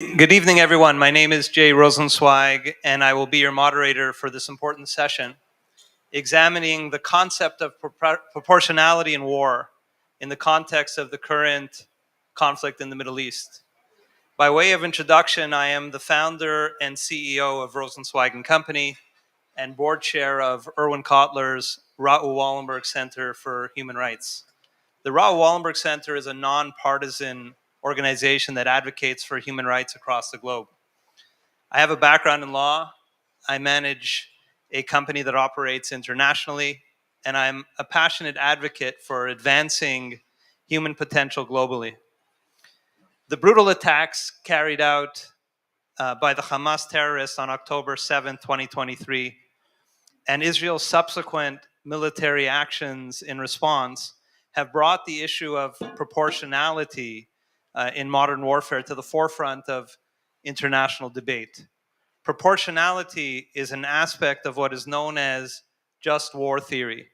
Good evening, everyone. My name is Jay Rosenzweig, and I will be your moderator for this important session, examining the concept of proportionality in war in the context of the current conflict in the Middle East. By way of introduction, I am the founder and CEO of Rosenzweig and Company and board chair of Erwin Kotler's Raoul Wallenberg Center for Human Rights. The Raoul Wallenberg Center is a nonpartisan organization that advocates for human rights across the globe. I have a background in law. I manage a company that operates internationally, and I'm a passionate advocate for advancing human potential globally. The brutal attacks carried out by the Hamas terrorists on October 7, 2023, and Israel's subsequent military actions in response have brought the issue of proportionality in modern warfare to the forefront of international debate. Proportionality is an aspect of what is known as just war theory.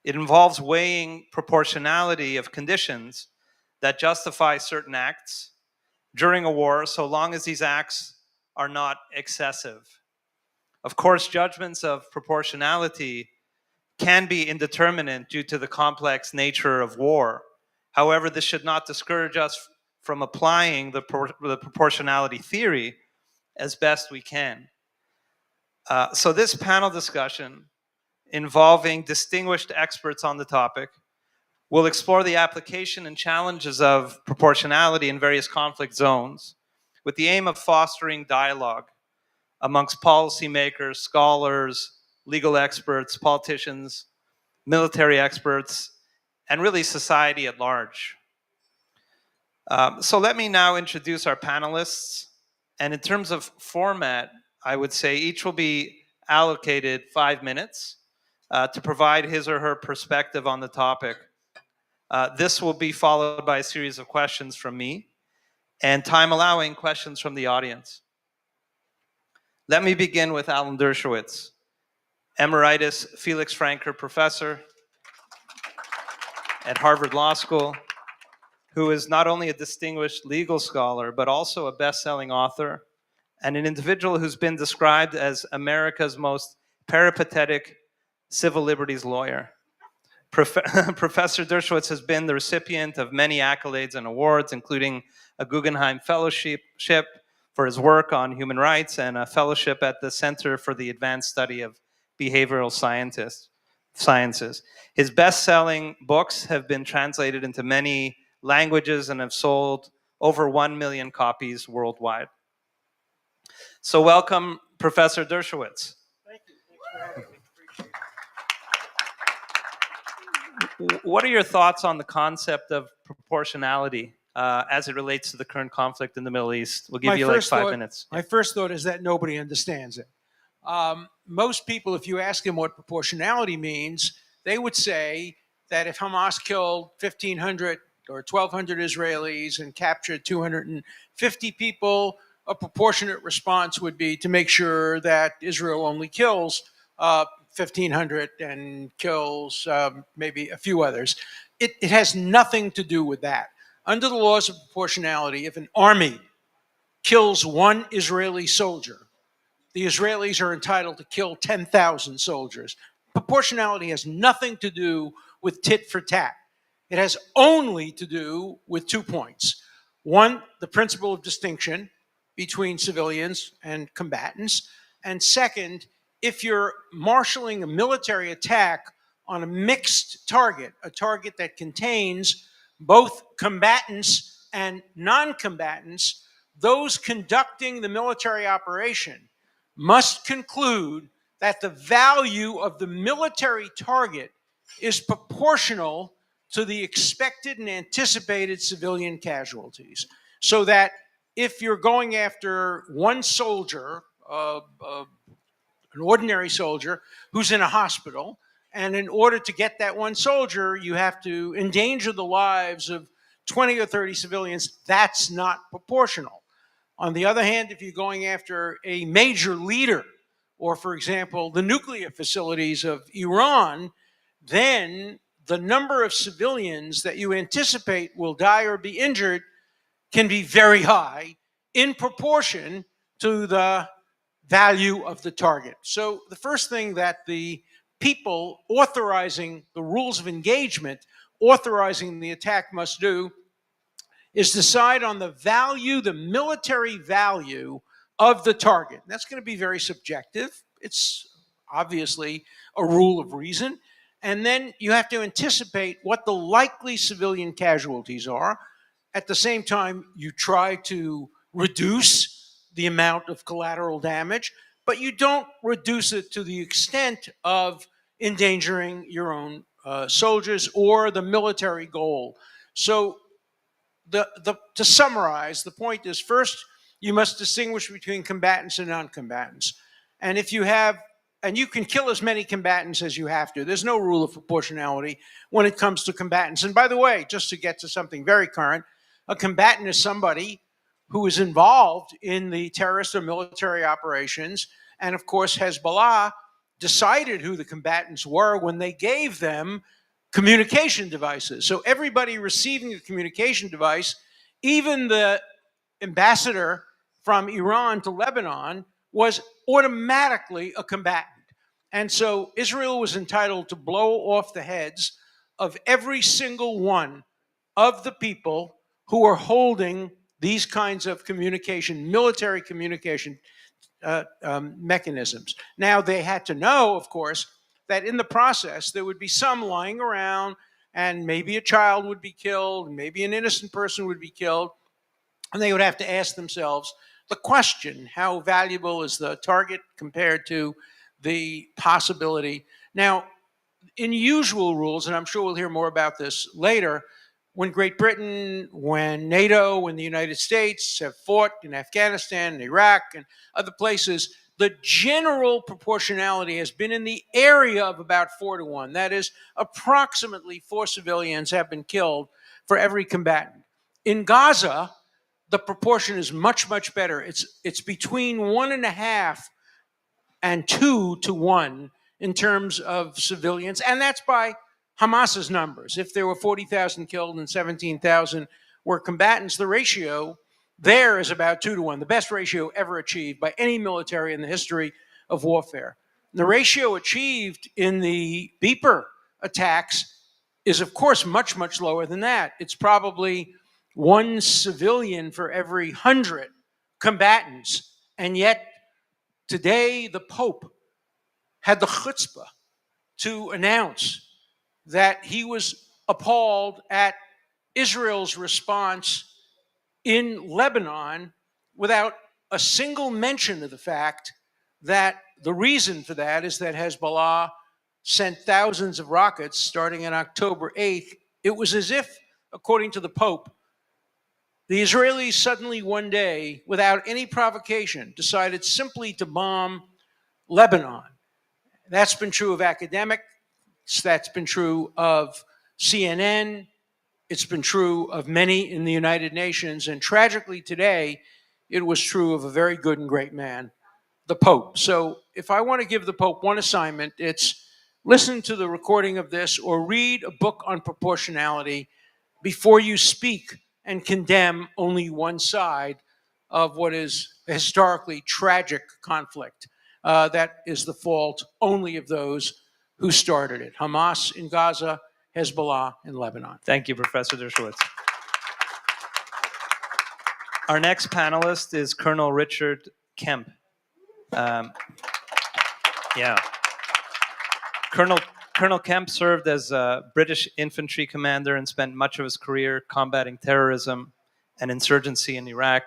It involves weighing proportionality of conditions that justify certain acts during a war, so long as these acts are not excessive. Of course, judgments of proportionality can be indeterminate due to the complex nature of war. However, this should not discourage us from applying the proportionality theory as best we can. So this panel discussion, involving distinguished experts on the topic, will explore the application and challenges of proportionality in various conflict zones with the aim of fostering dialogue amongst policymakers, scholars, legal experts, politicians, military experts, and really society at large. So let me now introduce our panelists. And in terms of format, I would say each will be allocated 5 minutes to provide his or her perspective on the topic. This will be followed by a series of questions from me, and time allowing, questions from the audience. Let me begin with Alan Dershowitz, Emeritus Felix Franker Professor at Harvard Law School, who is not only a distinguished legal scholar, but also a best-selling author and an individual who's been described as America's most peripatetic civil liberties lawyer. Professor Dershowitz has been the recipient of many accolades and awards, including a Guggenheim Fellowship for his work on human rights and a fellowship at the Center for the Advanced Study of Behavioral Sciences. His best-selling books have been translated into many languages and have sold over 1 million copies worldwide. So welcome, Professor Dershowitz. Thank you. Thanks for having me. What are your thoughts on the concept of proportionality as it relates to the current conflict in the Middle East? We'll give you like 5 minutes. My first thought is that nobody understands it. Most people, if you ask them what proportionality means, they would say that if Hamas killed 1,500 or 1,200 Israelis and captured 250 people, a proportionate response would be to make sure that Israel only kills 1,500 and kills maybe a few others. It has nothing to do with that. Under the laws of proportionality, if an army kills one Israeli soldier, the Israelis are entitled to kill 10,000 soldiers. Proportionality has nothing to do with tit for tat. It has only to do with 2 points. One, the principle of distinction between civilians and combatants. And second, if you're marshaling a military attack on a mixed target, a target that contains both combatants and non-combatants, those conducting the military operation must conclude that the value of the military target is proportional to the expected and anticipated civilian casualties. So that if you're going after one soldier, an ordinary soldier who's in a hospital, and in order to get that one soldier, you have to endanger the lives of 20 or 30 civilians, that's not proportional. On the other hand, if you're going after a major leader, or for example, the nuclear facilities of Iran, then the number of civilians that you anticipate will die or be injured can be very high in proportion to the value of the target. So the first thing that the people authorizing the rules of engagement, authorizing the attack must do is decide on the value, the military value of the target. That's going to be very subjective. It's obviously a rule of reason. And then you have to anticipate what the likely civilian casualties are. At the same time, you try to reduce the amount of collateral damage, but you don't reduce it to the extent of endangering your own soldiers or the military goal. So to summarize, the point is, first, you must distinguish between combatants and non-combatants. And if you have, and you can kill as many combatants as you have to. There's no rule of proportionality when it comes to combatants. And by the way, just to get to something very current, a combatant is somebody who is involved in the terrorist or military operations. And of course, Hezbollah decided who the combatants were when they gave them communication devices. So everybody receiving a communication device, even the ambassador from Iran to Lebanon, was automatically a combatant. And so Israel was entitled to blow off the heads of every single one of the people who are holding these kinds of communication, military communication mechanisms. Now, they had to know, of course, that in the process there would be some lying around, and maybe a child would be killed, maybe an innocent person would be killed, and they would have to ask themselves the question, how valuable is the target compared to the possibility? Now, in usual rules, and I'm sure we'll hear more about this later, when Great Britain, when NATO, when the United States have fought in Afghanistan and Iraq and other places, the general proportionality has been in the area of about 4-to-1. That is, approximately 4 civilians have been killed for every combatant. In Gaza, the proportion is much, much better. It's between 1.5 and 2-to-1 in terms of civilians, and that's by Hamas's numbers. If there were 40,000 killed and 17,000 were combatants, the ratio there is about 2-to-1, the best ratio ever achieved by any military in the history of warfare. The ratio achieved in the beeper attacks is, of course, much, much lower than that. It's probably 1 civilian for every 100 combatants. And yet, today, the Pope had the chutzpah to announce that he was appalled at Israel's response in Lebanon without a single mention of the fact that the reason for that is that Hezbollah sent thousands of rockets starting on October 8th. It was as if, according to the Pope, the Israelis suddenly one day, without any provocation, decided simply to bomb Lebanon. That's been true of academics. That's been true of CNN. It's been true of many in the United Nations. And tragically today, it was true of a very good and great man, the Pope. So if I want to give the Pope one assignment, it's listen to the recording of this or read a book on proportionality before you speak and condemn only one side of what is a historically tragic conflict. That is the fault only of those who started it. Hamas in Gaza, Hezbollah in Lebanon. Thank you, Professor Dershowitz. Our next panelist is Colonel Richard Kemp. Colonel Kemp served as a British infantry commander and spent much of his career combating terrorism and insurgency in Iraq,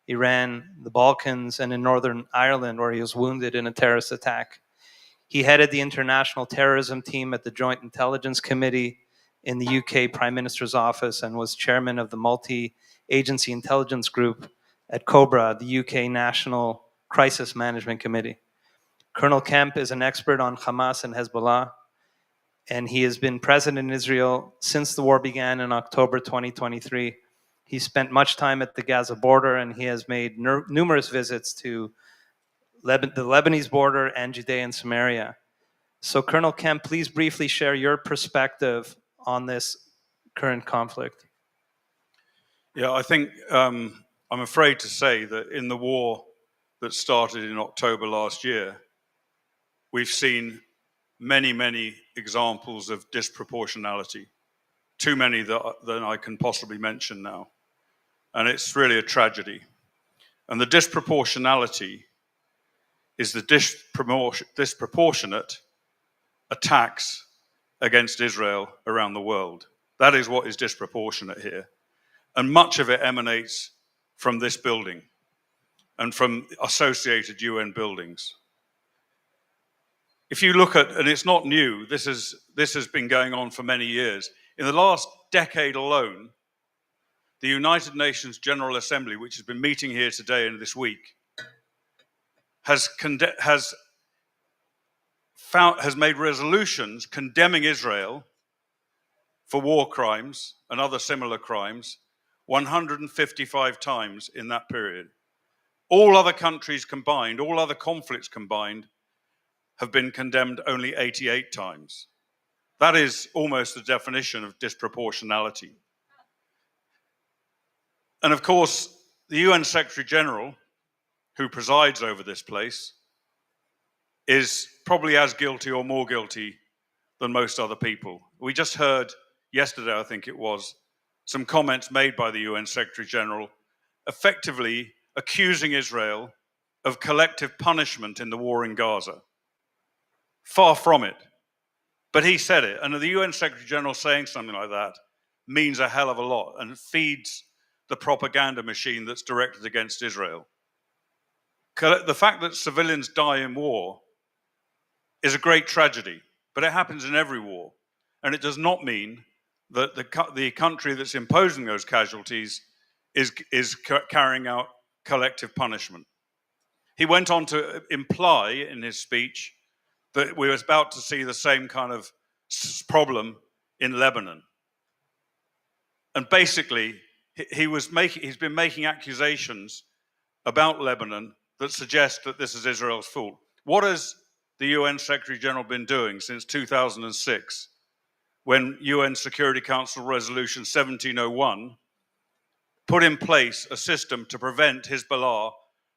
Iran, the Balkans, and in Northern Ireland, where he was wounded in a terrorist attack. He headed the international terrorism team at the Joint Intelligence Committee in the UK Prime Minister's office and was chairman of the multi-agency intelligence group at COBRA, the UK National Crisis Management Committee. Colonel Kemp is an expert on Hamas and Hezbollah, and he has been present in Israel since the war began in October 2023. He spent much time at the Gaza border, and he has made numerous visits to the Lebanese border and Judea and Samaria. So, Colonel Kemp, please briefly share your perspective on this current conflict. Yeah, I think I'm afraid to say that in the war that started in October last year, we've seen many, many examples of disproportionality, too many that I can possibly mention now. And it's really a tragedy. And the disproportionality is the disproportionate attacks against Israel around the world. That is what is disproportionate here. And much of it emanates from this building and from associated UN buildings. If you look at, and it's not new, this has been going on for many years. In the last decade alone, the United Nations General Assembly, which has been meeting here today and this week, has made resolutions condemning Israel for war crimes and other similar crimes 155 times in that period. All other countries combined, all other conflicts combined, have been condemned only 88 times. That is almost the definition of disproportionality. And of course, the UN Secretary General, who presides over this place, is probably as guilty or more guilty than most other people. We just heard yesterday, I think it was, some comments made by the UN Secretary General effectively accusing Israel of collective punishment in the war in Gaza. Far from it. But he said it, and the UN Secretary General saying something like that means a hell of a lot and feeds the propaganda machine that's directed against Israel. The fact that civilians die in war is a great tragedy, but it happens in every war. And it does not mean that the country that's imposing those casualties is carrying out collective punishment. He went on to imply in his speech that we were about to see the same kind of problem in Lebanon. And basically, he's been making accusations about Lebanon that suggest that this is Israel's fault. What has the UN Secretary General been doing since 2006, when UN Security Council Resolution 1701 put in place a system to prevent Hezbollah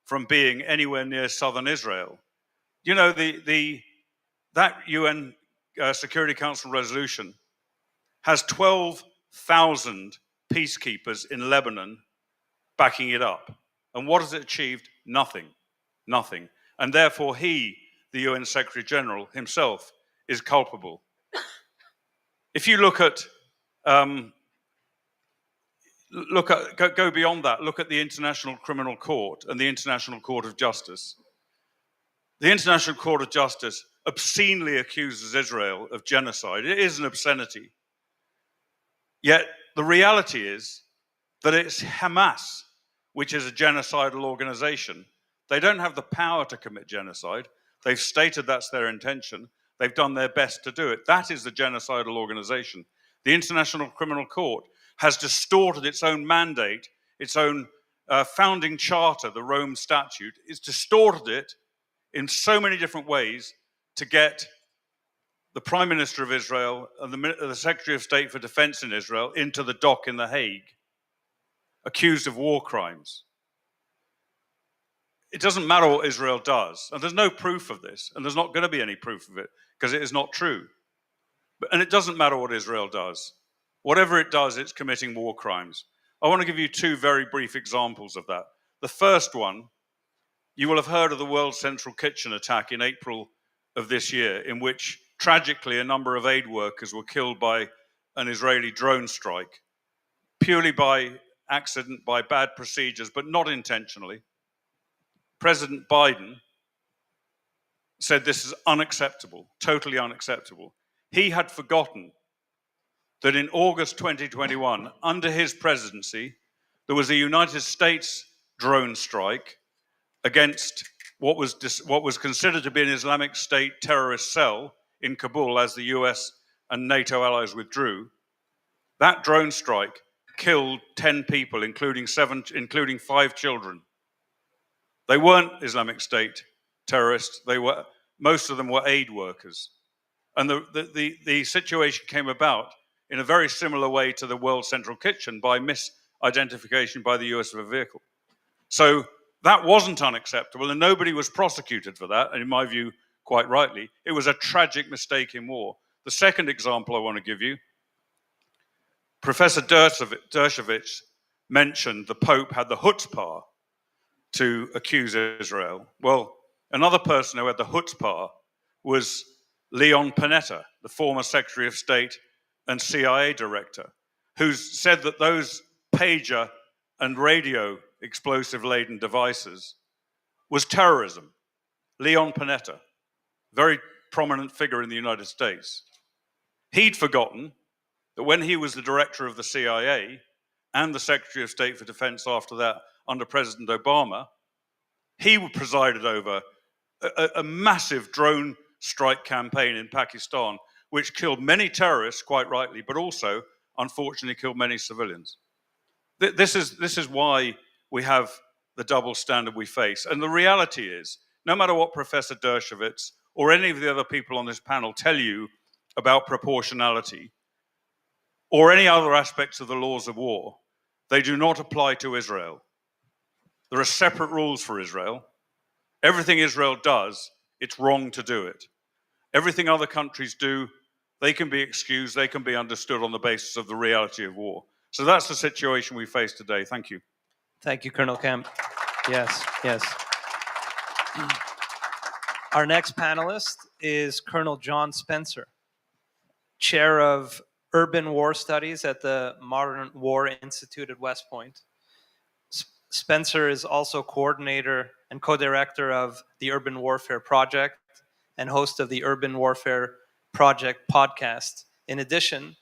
from being anywhere near southern Israel? You know, that UN Security Council resolution has 12,000 peacekeepers in Lebanon backing it up. And what has it achieved? Nothing. Nothing. And therefore he, the UN Secretary General himself, is culpable. If you look at, go beyond that, look at the International Criminal Court and the International Court of Justice. The International Court of Justice obscenely accuses Israel of genocide. It is an obscenity. Yet the reality is that it's Hamas, which is a genocidal organization. They don't have the power to commit genocide. They've stated that's their intention. They've done their best to do it. That is the genocidal organization. The International Criminal Court has distorted its own mandate, its own founding charter, the Rome Statute. It's distorted it in so many different ways to get the Prime Minister of Israel and the Secretary of State for Defense in Israel into the dock in The Hague, accused of war crimes. It doesn't matter what Israel does, and there's no proof of this, and there's not going to be any proof of it, because it is not true. And it doesn't matter what Israel does. Whatever it does, it's committing war crimes. I want to give you two very brief examples of that. The first one, you will have heard of the World Central Kitchen attack in April of this year, in which tragically a number of aid workers were killed by an Israeli drone strike, purely by accident, by bad procedures, but not intentionally. President Biden said this is unacceptable, totally unacceptable. He had forgotten that in August 2021, under his presidency, there was a United States drone strike against what was considered to be an Islamic State terrorist cell in Kabul as the US and NATO allies withdrew. That drone strike killed 10 people, including 5 children. They weren't Islamic State terrorists. Most of them were aid workers. And the situation came about in a very similar way to the World Central Kitchen by misidentification by the US of a vehicle. So that wasn't unacceptable, and nobody was prosecuted for that, and in my view, quite rightly. It was a tragic mistake in war. The second example I want to give you, Professor Dershowitz mentioned the Pope had the chutzpah to accuse Israel. Well, another person who had the chutzpah was Leon Panetta, the former Secretary of State and CIA director, who said that those pager and radio explosive-laden devices was terrorism. Leon Panetta, very prominent figure in the United States. He'd forgotten that when he was the director of the CIA and the Secretary of State for Defense after that under President Obama, he presided over a massive drone strike campaign in Pakistan, which killed many terrorists, quite rightly, but also, unfortunately, killed many civilians. This is why we have the double standard we face. And the reality is, no matter what Professor Dershowitz or any of the other people on this panel tell you about proportionality or any other aspects of the laws of war, they do not apply to Israel. There are separate rules for Israel. Everything Israel does, it's wrong to do it. Everything other countries do, they can be excused, they can be understood on the basis of the reality of war. So that's the situation we face today. Thank you. Thank you, Colonel Kemp. Yes, yes. Our next panelist is Colonel John Spencer, Chair of Urban War Studies at the Modern War Institute at West Point. Spencer is also coordinator and co-director of the Urban Warfare Project and host of the Urban Warfare Project podcast. In addition,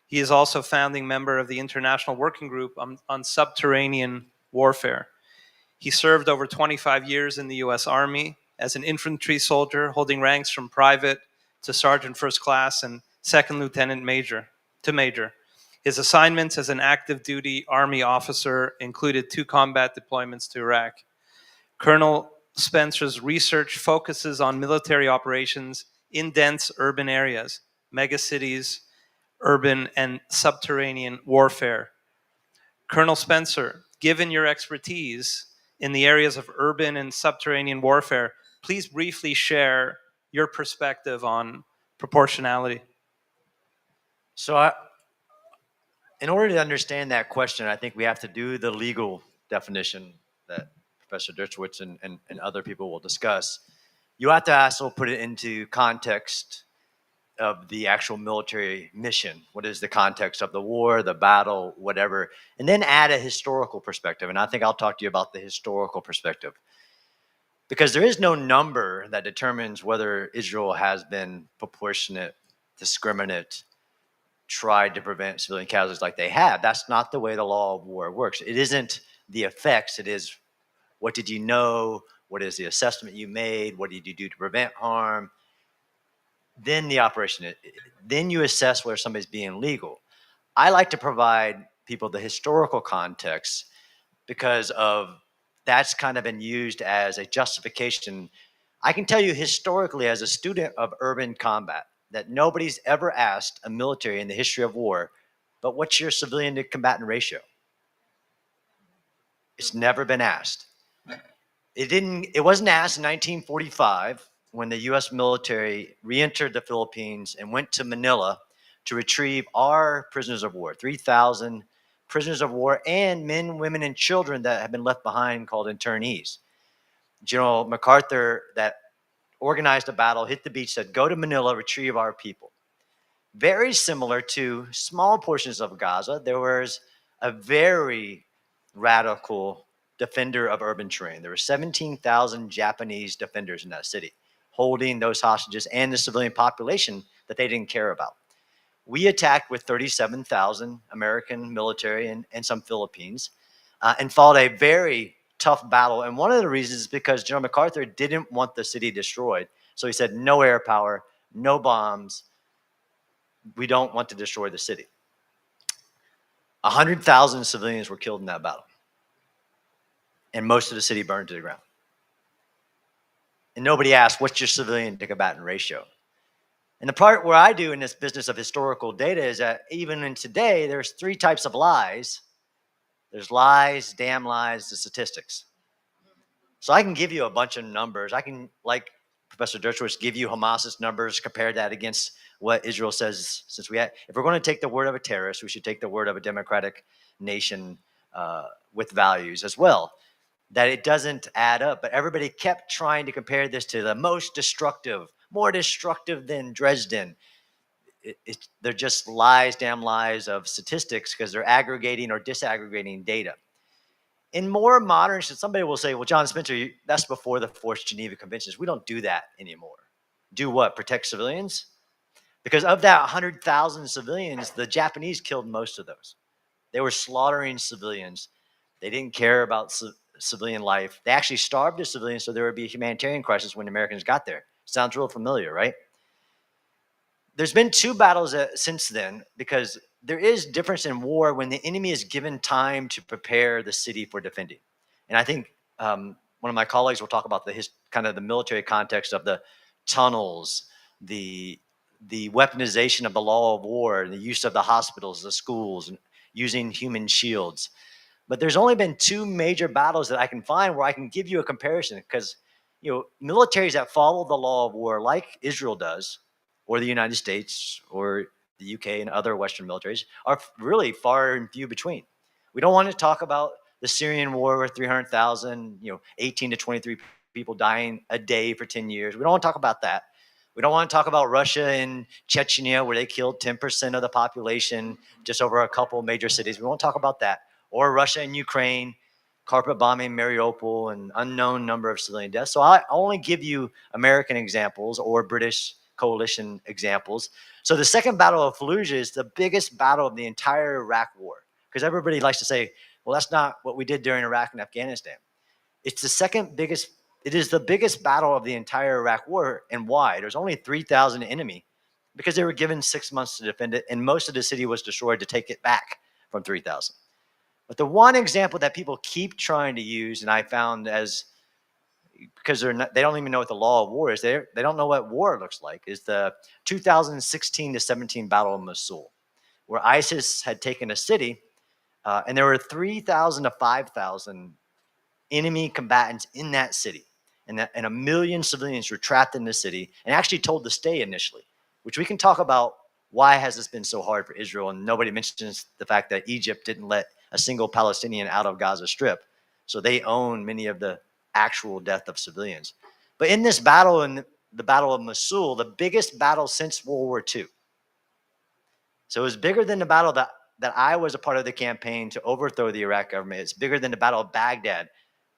he is also founding member of the International Working Group on Subterranean Warfare. He served over 25 years in the U.S. Army as an infantry soldier, holding ranks from private to sergeant first class and second lieutenant major to major. His assignments as an active duty Army officer included 2 combat deployments to Iraq. Colonel Spencer's research focuses on military operations in dense urban areas, megacities, urban and subterranean warfare. Colonel Spencer, given your expertise in the areas of urban and subterranean warfare, please briefly share your perspective on proportionality. So in order to understand that question, I think we have to do the legal definition that Professor Dershowitz and other people will discuss. You have to also put it into context of the actual military mission. What is the context of the war, the battle, whatever, and then add a historical perspective. And I think I'll talk to you about the historical perspective. Because there is no number that determines whether Israel has been proportionate, discriminate, tried to prevent civilian casualties like they have. That's not the way the law of war works. It isn't the effects. It is what did you know? What is the assessment you made? What did you do to prevent harm? Then the operation. Then you assess whether somebody's being legal. I like to provide people the historical context because of that's kind of been used as a justification. I can tell you historically as a student of urban combat that nobody's ever asked a military in the history of war, but what's your civilian to combatant ratio? It's never been asked. It wasn't asked in 1945 when the US military re-entered the Philippines and went to Manila to retrieve our prisoners of war, 3,000 prisoners of war and men, women, and children that have been left behind called internees. General MacArthur that organized a battle, hit the beach, said, go to Manila, retrieve our people. Very similar to small portions of Gaza, there was a very radical defender of urban terrain. There were 17,000 Japanese defenders in that city, holding those hostages and the civilian population that they didn't care about. We attacked with 37,000 American military and some Philippines and fought a very tough battle. And one of the reasons is because General MacArthur didn't want the city destroyed. So he said, no air power, no bombs. We don't want to destroy the city. 100,000 civilians were killed in that battle. And most of the city burned to the ground. And nobody asked, what's your civilian to combatant ratio? And the part where I do in this business of historical data is that even in today, there's 3 types of lies. There's lies, damn lies, the statistics. So I can give you a bunch of numbers. I can, like Professor Dershowitz, give you Hamas's numbers, compare that against what Israel says. Since if we're going to take the word of a terrorist, we should take the word of a democratic nation with values as well. That it doesn't add up. But everybody kept trying to compare this to the most destructive, more destructive than Dresden. They're just lies, damn lies of statistics because they're aggregating or disaggregating data. In more modern, somebody will say, well, John Spencer, that's before the Forced Geneva Conventions. We don't do that anymore. Do what? Protect civilians? Because of that 100,000 civilians, the Japanese killed most of those. They were slaughtering civilians. They didn't care about civilian life. They actually starved the civilians so there would be a humanitarian crisis when the Americans got there. Sounds real familiar, right? There's been 2 battles since then because there is difference in war when the enemy is given time to prepare the city for defending. And I think one of my colleagues will talk about kind of the military context of the tunnels, the weaponization of the law of war, the use of the hospitals, the schools, and using human shields. But there's only been 2 major battles that I can find where I can give you a comparison because, militaries that follow the law of war like Israel does, or the United States, or the UK and other Western militaries are really far and few between. We don't want to talk about the Syrian war where 300,000, 18 to 23 people dying a day for 10 years. We don't want to talk about that. We don't want to talk about Russia and Chechnya where they killed 10% of the population just over a couple of major cities. We won't talk about that. Or Russia and Ukraine, carpet bombing Mariupol, and unknown number of civilian deaths. So I only give you American examples or British coalition examples. So the Second Battle of Fallujah is the biggest battle of the entire Iraq war. Because everybody likes to say, well, that's not what we did during Iraq and Afghanistan. It's the second biggest, it is the biggest battle of the entire Iraq war. And why? There's only 3,000 enemy because they were given 6 months to defend it, and most of the city was destroyed to take it back from 3,000. But the one example that people keep trying to use, and I found because they don't even know what the law of war is. They don't know what war looks like. Is the 2016 to 17 Battle of Mosul, where ISIS had taken a city, and there were 3,000 to 5,000 enemy combatants in that city, and 1 million civilians were trapped in the city and actually told to stay initially. Which we can talk about why has this been so hard for Israel, and nobody mentions the fact that Egypt didn't let a single Palestinian out of Gaza Strip, so they own many of the actual death of civilians. But in this battle, in the Battle of Mosul, the biggest battle since World War II. So it was bigger than the battle that I was a part of the campaign to overthrow the Iraq government. It's bigger than the Battle of Baghdad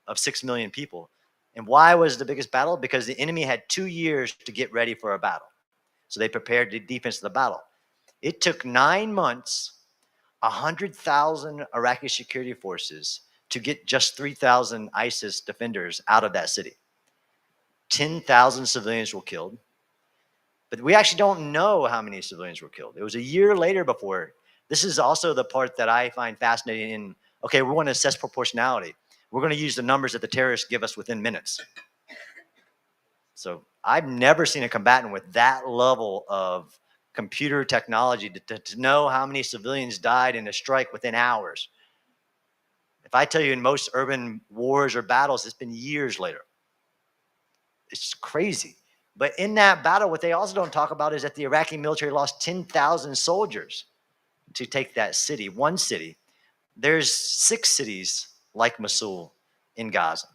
of 6 million people. And why was the biggest battle? Because the enemy had 2 years to get ready for a battle. So they prepared the defense of the battle. It took 9 months, 100,000 Iraqi security forces to get just 3,000 ISIS defenders out of that city. 10,000 civilians were killed. But we actually don't know how many civilians were killed. It was a year later before. This is also the part that I find fascinating in, okay, we want to assess proportionality. We're going to use the numbers that the terrorists give us within minutes. So I've never seen a combatant with that level of computer technology to know how many civilians died in a strike within hours. If I tell you in most urban wars or battles, it's been years later. It's crazy. But in that battle, what they also don't talk about is that the Iraqi military lost 10,000 soldiers to take that city, one city. There's 6 cities like Mosul in Gaza.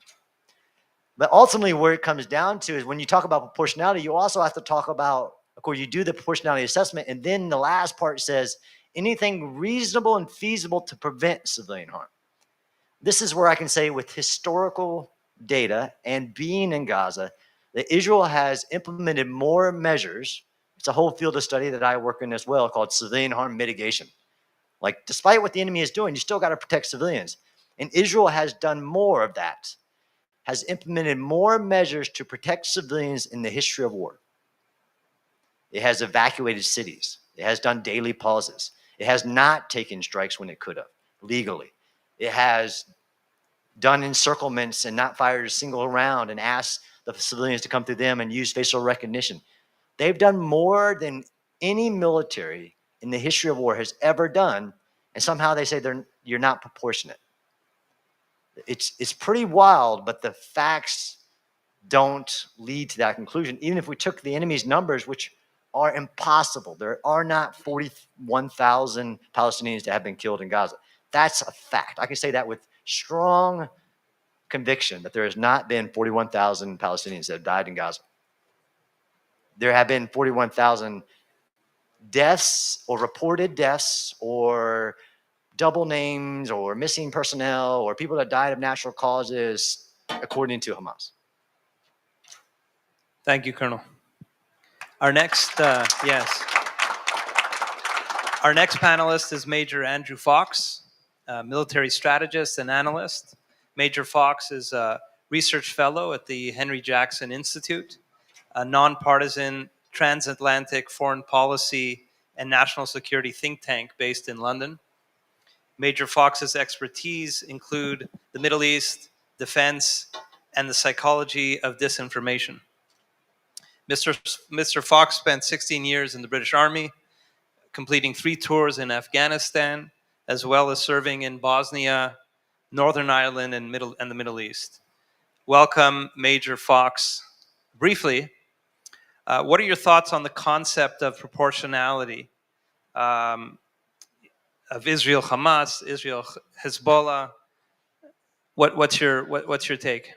But ultimately, where it comes down to is when you talk about proportionality, you also have to talk about, of course, you do the proportionality assessment, and then the last part says anything reasonable and feasible to prevent civilian harm. This is where I can say with historical data and being in Gaza, that Israel has implemented more measures. It's a whole field of study that I work in as well called civilian harm mitigation. Like, despite what the enemy is doing, you still got to protect civilians. And Israel has done more of that, has implemented more measures to protect civilians in the history of war. It has evacuated cities. It has done daily pauses. It has not taken strikes when it could have, legally. It has done encirclements and not fired a single round and asked the civilians to come through them and use facial recognition. They've done more than any military in the history of war has ever done, and somehow they say you're not proportionate. It's pretty wild, but the facts don't lead to that conclusion. Even if we took the enemy's numbers, which are impossible, there are not 41,000 Palestinians that have been killed in Gaza. That's a fact. I can say that with strong conviction that there has not been 41,000 Palestinians that have died in Gaza. There have been 41,000 deaths or reported deaths or double names or missing personnel or people that died of natural causes, according to Hamas. Thank you, Colonel. Our next, yes. Our next panelist is Major Andrew Fox, a military strategist and analyst. Major Fox is a research fellow at the Henry Jackson Institute, a nonpartisan transatlantic foreign policy and national security think tank based in London. Major Fox's expertise include the Middle East, defense, and the psychology of disinformation. Mr. Fox spent 16 years in the British Army, completing 3 tours in Afghanistan, as well as serving in Bosnia, Northern Ireland, and the Middle East. Welcome, Major Fox. Briefly, what are your thoughts on the concept of proportionality of Israel Hamas, Israel Hezbollah? What's your take?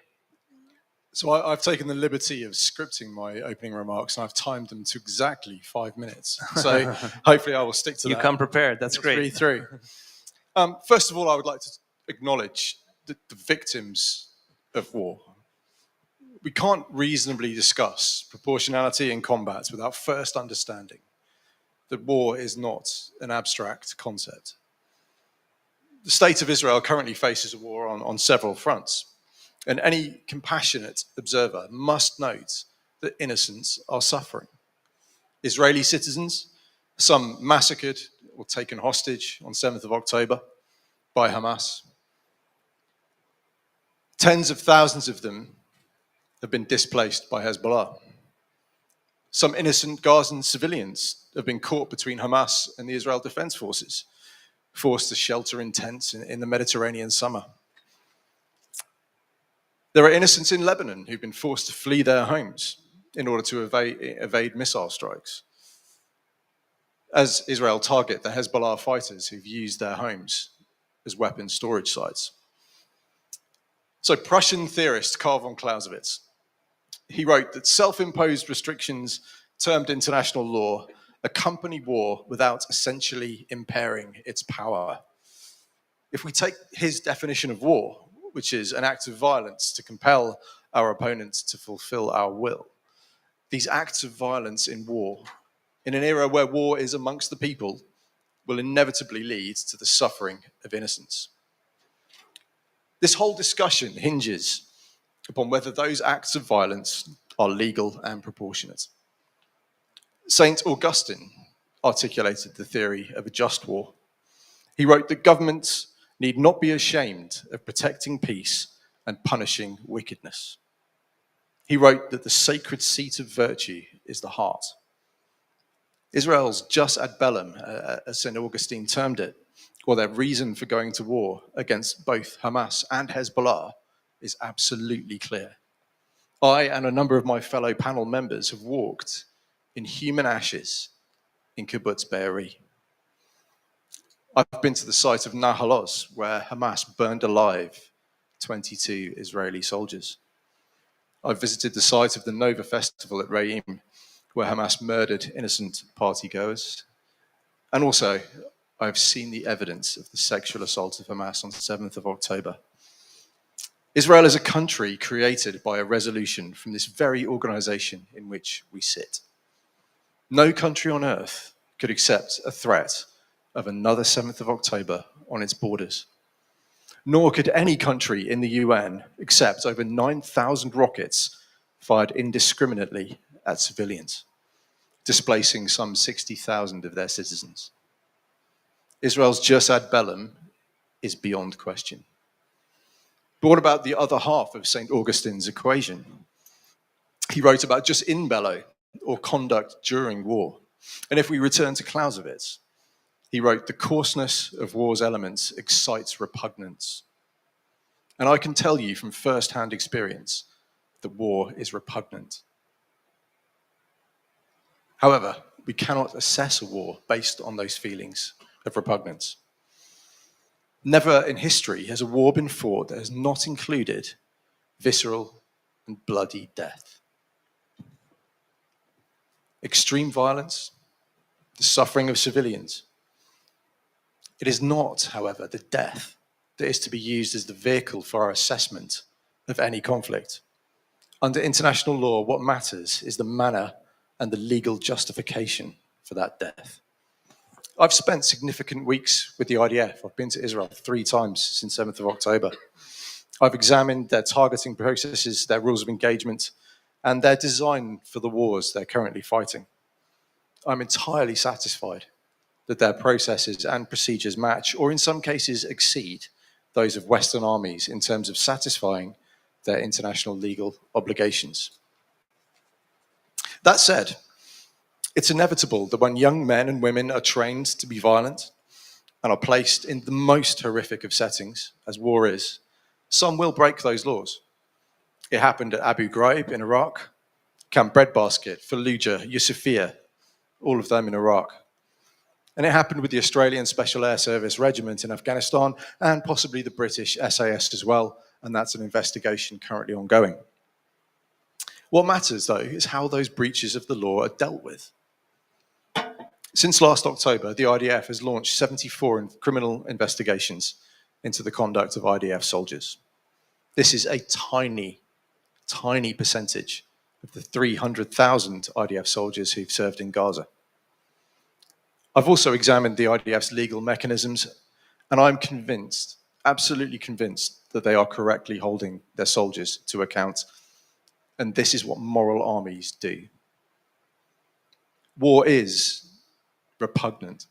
So I've taken the liberty of scripting my opening remarks, and I've timed them to exactly 5 minutes. So hopefully I will stick to that. You come prepared. That's great. Read through. First of all, I would like to acknowledge the victims of war. We can't reasonably discuss proportionality in combat without first understanding that war is not an abstract concept. The state of Israel currently faces a war on several fronts. And any compassionate observer must note that innocents are suffering. Israeli citizens, some massacred or taken hostage on 7th of October by Hamas. Tens of thousands of them have been displaced by Hezbollah. Some innocent Gazan civilians have been caught between Hamas and the Israel Defense Forces, forced to shelter in tents in the Mediterranean summer. There are innocents in Lebanon who've been forced to flee their homes in order to evade missile strikes, as Israel target the Hezbollah fighters who've used their homes as weapon storage sites. So Prussian theorist Karl von Clausewitz, he wrote that self-imposed restrictions termed international law accompany war without essentially impairing its power. If we take his definition of war, which is an act of violence to compel our opponents to fulfill our will. These acts of violence in war, in an era where war is amongst the people, will inevitably lead to the suffering of innocents. This whole discussion hinges upon whether those acts of violence are legal and proportionate. Saint Augustine articulated the theory of a just war. He wrote that governments need not be ashamed of protecting peace and punishing wickedness. He wrote that the sacred seat of virtue is the heart. Israel's jus ad bellum, as St. Augustine termed it, or their reason for going to war against both Hamas and Hezbollah, is absolutely clear. I and a number of my fellow panel members have walked in human ashes in Kibbutz Be'eri. I've been to the site of Nahal Oz, where Hamas burned alive 22 Israeli soldiers. I've visited the site of the Nova Festival at Re'im, where Hamas murdered innocent partygoers. And also, I've seen the evidence of the sexual assault of Hamas on the 7th of October. Israel is a country created by a resolution from this very organization in which we sit. No country on earth could accept a threat of another 7th of October on its borders. Nor could any country in the UN accept over 9,000 rockets fired indiscriminately at civilians, displacing some 60,000 of their citizens. Israel's jus ad bellum is beyond question. But what about the other half of St. Augustine's equation? He wrote about jus in bello, or conduct during war. And if we return to Clausewitz, he wrote, the coarseness of war's elements excites repugnance. And I can tell you from first-hand experience that war is repugnant. However, we cannot assess a war based on those feelings of repugnance. Never in history has a war been fought that has not included visceral and bloody death. Extreme violence, the suffering of civilians. It is not, however, the death that is to be used as the vehicle for our assessment of any conflict. Under international law, what matters is the manner and the legal justification for that death. I've spent significant weeks with the IDF. I've been to Israel 3 times since 7th of October. I've examined their targeting processes, their rules of engagement, and their design for the wars they're currently fighting. I'm entirely satisfied that their processes and procedures match, or in some cases exceed, those of Western armies in terms of satisfying their international legal obligations. That said, it's inevitable that when young men and women are trained to be violent and are placed in the most horrific of settings, as war is, some will break those laws. It happened at Abu Ghraib in Iraq, Camp Breadbasket, Fallujah, Yusufia, all of them in Iraq. And it happened with the Australian Special Air Service Regiment in Afghanistan and possibly the British SAS as well, and that's an investigation currently ongoing. What matters, though, is how those breaches of the law are dealt with. Since last October, the IDF has launched 74 criminal investigations into the conduct of IDF soldiers. This is a tiny, tiny percentage of the 300,000 IDF soldiers who've served in Gaza. I've also examined the IDF's legal mechanisms, and I'm convinced, absolutely convinced, that they are correctly holding their soldiers to account. And this is what moral armies do. War is repugnant.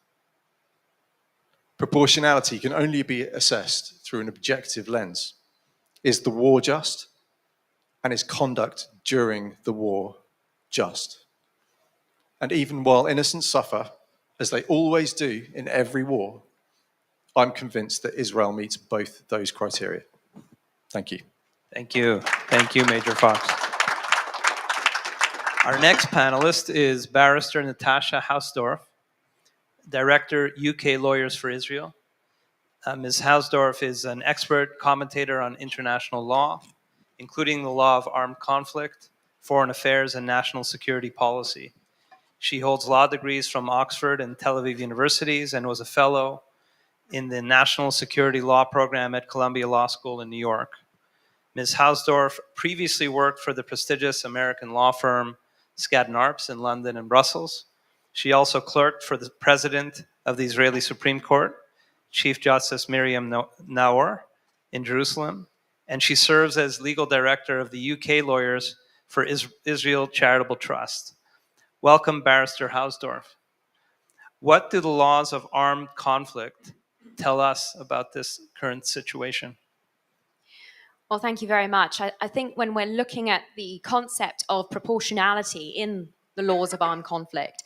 Proportionality can only be assessed through an objective lens. Is the war just? And is conduct during the war just? And even while innocents suffer, as they always do in every war, I'm convinced that Israel meets both those criteria. Thank you. Thank you. Thank you, Major Fox. Our next panelist is Barrister Natasha Hausdorff, Director, UK Lawyers for Israel. Ms. Hausdorff is an expert commentator on international law, including the law of armed conflict, foreign affairs, and national security policy. She holds law degrees from Oxford and Tel Aviv universities and was a fellow in the National Security Law Program at Columbia Law School in New York. Ms. Hausdorff previously worked for the prestigious American law firm Skadden Arps in London and Brussels. She also clerked for the president of the Israeli Supreme Court, Chief Justice Miriam Naor, in Jerusalem, and she serves as legal director of the UK Lawyers for Israel Charitable Trust. Welcome, Barrister Hausdorff. What do the laws of armed conflict tell us about this current situation? Well, thank you very much. I think when we're looking at the concept of proportionality in the laws of armed conflict,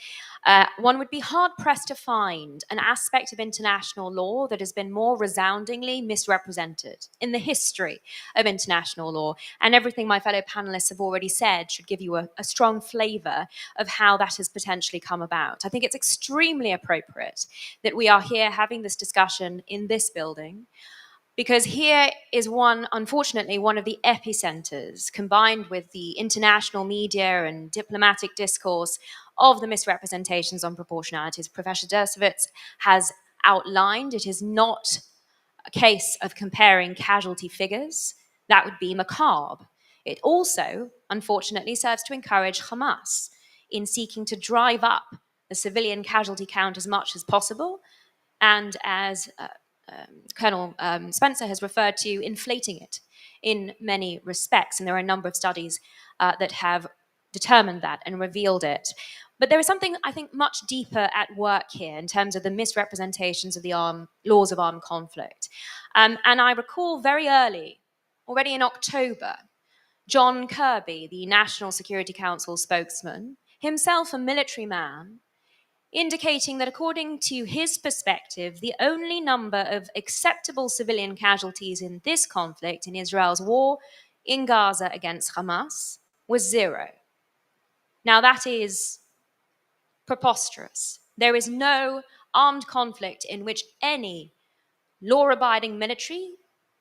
one would be hard-pressed to find an aspect of international law that has been more resoundingly misrepresented in the history of international law. And everything my fellow panelists have already said should give you a strong flavor of how that has potentially come about. I think it's extremely appropriate that we are here having this discussion in this building, because here is unfortunately, one of the epicenters, combined with the international media and diplomatic discourse, of the misrepresentations on proportionality. As Professor Dershowitz has outlined, it is not a case of comparing casualty figures. That would be macabre. It also, unfortunately, serves to encourage Hamas in seeking to drive up the civilian casualty count as much as possible, and as Colonel Spencer has referred to, inflating it in many respects. And there are a number of studies that have determined that and revealed it. But there is something, I think, much deeper at work here in terms of the misrepresentations of the laws of armed conflict. And I recall very early, already in October, John Kirby, the National Security Council spokesman, himself a military man, indicating that according to his perspective, the only number of acceptable civilian casualties in this conflict, in Israel's war in Gaza against Hamas, was 0. Now that is preposterous. There is no armed conflict in which any law-abiding military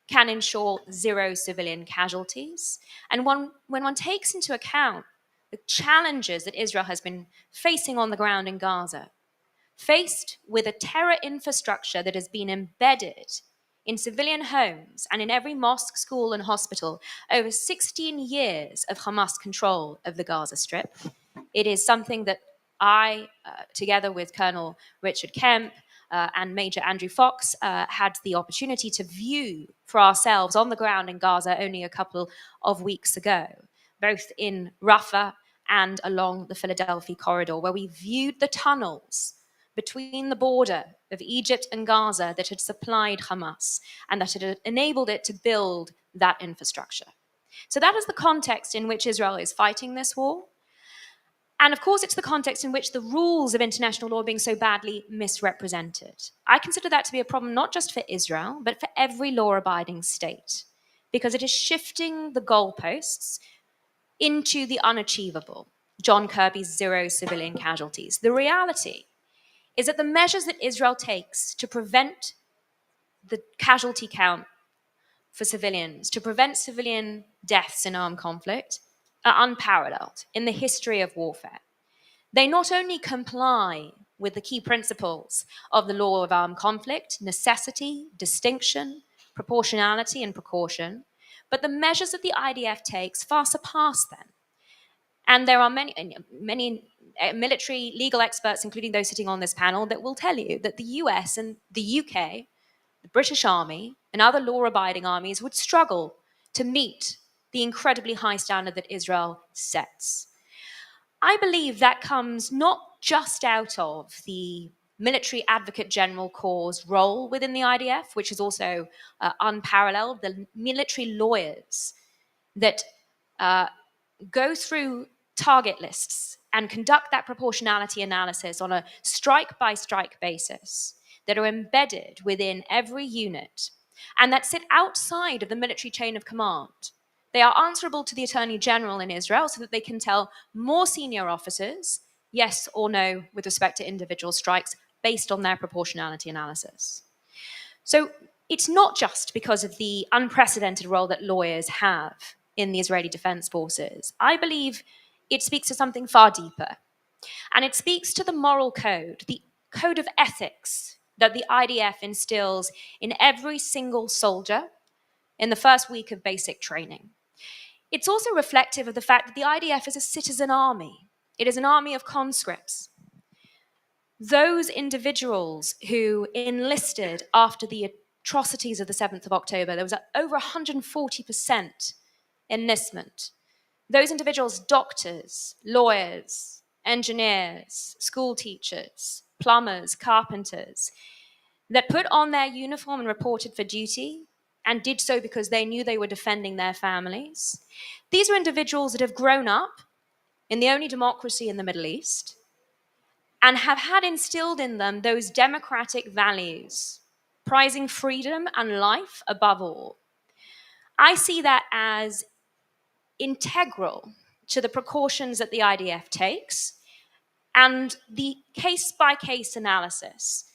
can ensure 0 civilian casualties. And when one takes into account the challenges that Israel has been facing on the ground in Gaza, faced with a terror infrastructure that has been embedded in civilian homes and in every mosque, school, and hospital over 16 years of Hamas control of the Gaza Strip, it is something that I, together with Colonel Richard Kemp and Major Andrew Fox, had the opportunity to view for ourselves on the ground in Gaza only a couple of weeks ago, both in Rafah and along the Philadelphia corridor, where we viewed the tunnels between the border of Egypt and Gaza that had supplied Hamas and that had enabled it to build that infrastructure. So that is the context in which Israel is fighting this war. And of course, it's the context in which the rules of international law are being so badly misrepresented. I consider that to be a problem not just for Israel, but for every law-abiding state, because it is shifting the goalposts into the unachievable. John Kirby's 0 civilian casualties. The reality is that the measures that Israel takes to prevent the casualty count for civilians, to prevent civilian deaths in armed conflict, are unparalleled in the history of warfare. They not only comply with the key principles of the law of armed conflict, necessity, distinction, proportionality, and precaution, but the measures that the IDF takes far surpass them. And there are many military legal experts, including those sitting on this panel, that will tell you that the US and the UK, the British Army, and other law-abiding armies would struggle to meet the incredibly high standard that Israel sets. I believe that comes not just out of the military advocate general corps' role within the IDF, which is also unparalleled, the military lawyers that go through target lists and conduct that proportionality analysis on a strike-by-strike basis that are embedded within every unit and that sit outside of the military chain of command. They are answerable to the Attorney General in Israel so that they can tell more senior officers yes or no with respect to individual strikes based on their proportionality analysis. So it's not just because of the unprecedented role that lawyers have in the Israeli Defense Forces. I believe it speaks to something far deeper. And it speaks to the moral code, the code of ethics that the IDF instills in every single soldier in the first week of basic training. It's also reflective of the fact that the IDF is a citizen army. It is an army of conscripts. Those individuals who enlisted after the atrocities of the 7th of October, there was over 140% enlistment. Those individuals, doctors, lawyers, engineers, school teachers, plumbers, carpenters, that put on their uniform and reported for duty and did so because they knew they were defending their families. These are individuals that have grown up in the only democracy in the Middle East and have had instilled in them those democratic values, prizing freedom and life above all. I see that as integral to the precautions that the IDF takes and the case-by-case analysis,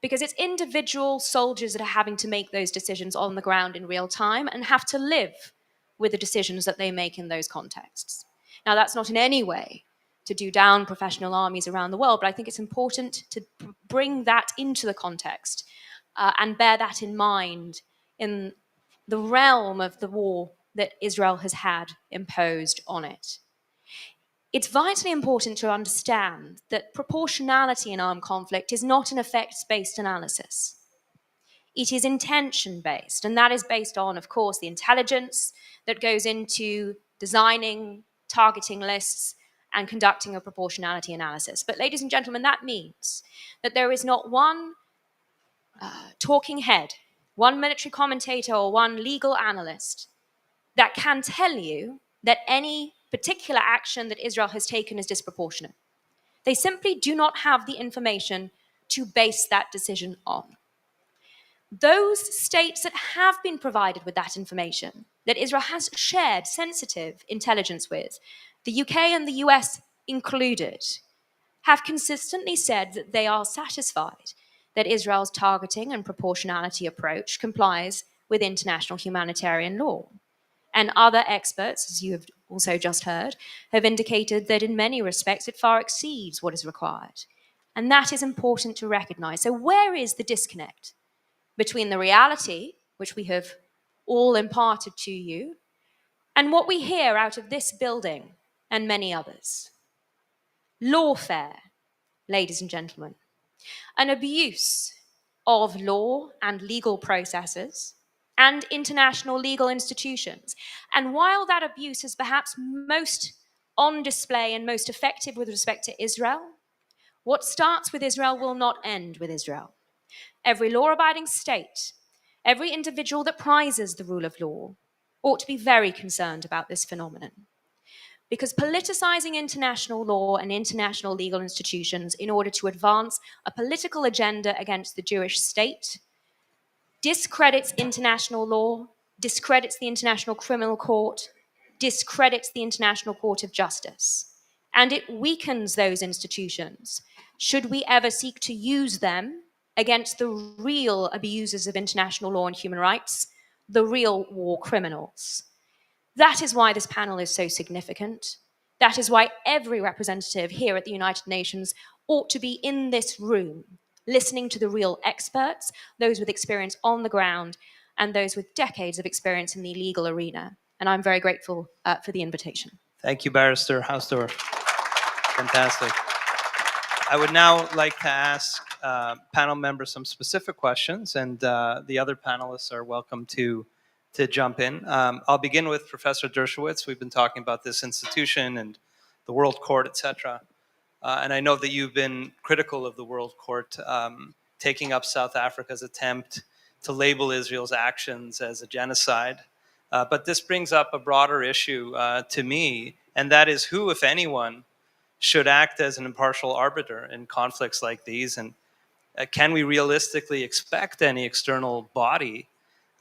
because it's individual soldiers that are having to make those decisions on the ground in real time and have to live with the decisions that they make in those contexts. Now, that's not in any way to do down professional armies around the world, but I think it's important to bring that into the context and bear that in mind in the realm of the war that Israel has had imposed on it. It's vitally important to understand that proportionality in armed conflict is not an effects-based analysis. It is intention-based, and that is based on, of course, the intelligence that goes into designing, targeting lists, and conducting a proportionality analysis. But ladies and gentlemen, that means that there is not one talking head, one military commentator, or one legal analyst that can tell you that any particular action that Israel has taken is disproportionate. They simply do not have the information to base that decision on. Those states that have been provided with that information, that Israel has shared sensitive intelligence with, the UK and the US included, have consistently said that they are satisfied that Israel's targeting and proportionality approach complies with international humanitarian law. And other experts, as you have also just heard, have indicated that in many respects it far exceeds what is required. And that is important to recognize. So where is the disconnect between the reality, which we have all imparted to you, and what we hear out of this building and many others? Lawfare, ladies and gentlemen, an abuse of law and legal processes and international legal institutions. And while that abuse is perhaps most on display and most effective with respect to Israel, what starts with Israel will not end with Israel. Every law-abiding state, every individual that prizes the rule of law, ought to be very concerned about this phenomenon. Because politicizing international law and international legal institutions in order to advance a political agenda against the Jewish state discredits international law, discredits the International Criminal Court, discredits the International Court of Justice, and it weakens those institutions should we ever seek to use them against the real abusers of international law and human rights, the real war criminals. That is why this panel is so significant. That is why every representative here at the United Nations ought to be in this room, listening to the real experts, those with experience on the ground, and those with decades of experience in the legal arena. And I'm very grateful for the invitation. Thank you, Barrister Hausdorff. Fantastic. I would now like to ask panel members some specific questions, and the other panelists are welcome to jump in. I'll begin with Professor Dershowitz. We've been talking about this institution and the World Court, etc. And I know that you've been critical of the World Court, taking up South Africa's attempt to label Israel's actions as a genocide. But this brings up a broader issue to me, and that is who, if anyone, should act as an impartial arbiter in conflicts like these, and can we realistically expect any external body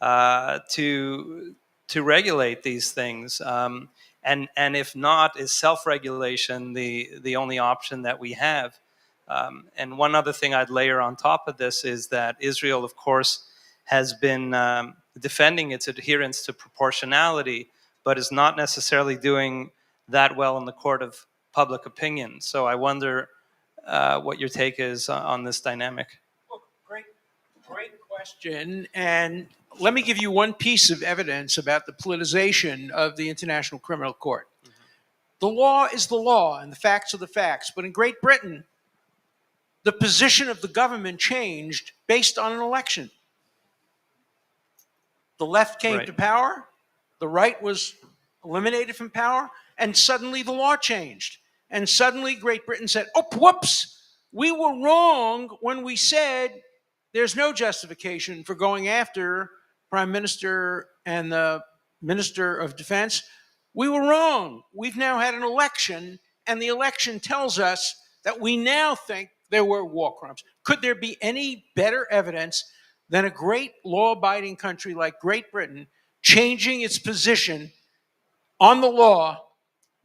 to regulate these things? And if not, is self-regulation the only option that we have? And one other thing I'd layer on top of this is that Israel, of course, has been defending its adherence to proportionality, but is not necessarily doing that well in the court of public opinion. So I wonder what your take is on this dynamic. Well, great question. And let me give you one piece of evidence about the politicization of the International Criminal Court. Mm-hmm. The law is the law, and the facts are the facts. But in Great Britain, the position of the government changed based on an election. The left came to power, the right was eliminated from power, and suddenly the law changed. And suddenly Great Britain said, oh, whoops, we were wrong when we said there's no justification for going after Prime Minister and the Minister of Defense. We were wrong. We've now had an election, and the election tells us that we now think there were war crimes. Could there be any better evidence than a great law-abiding country like Great Britain changing its position on the law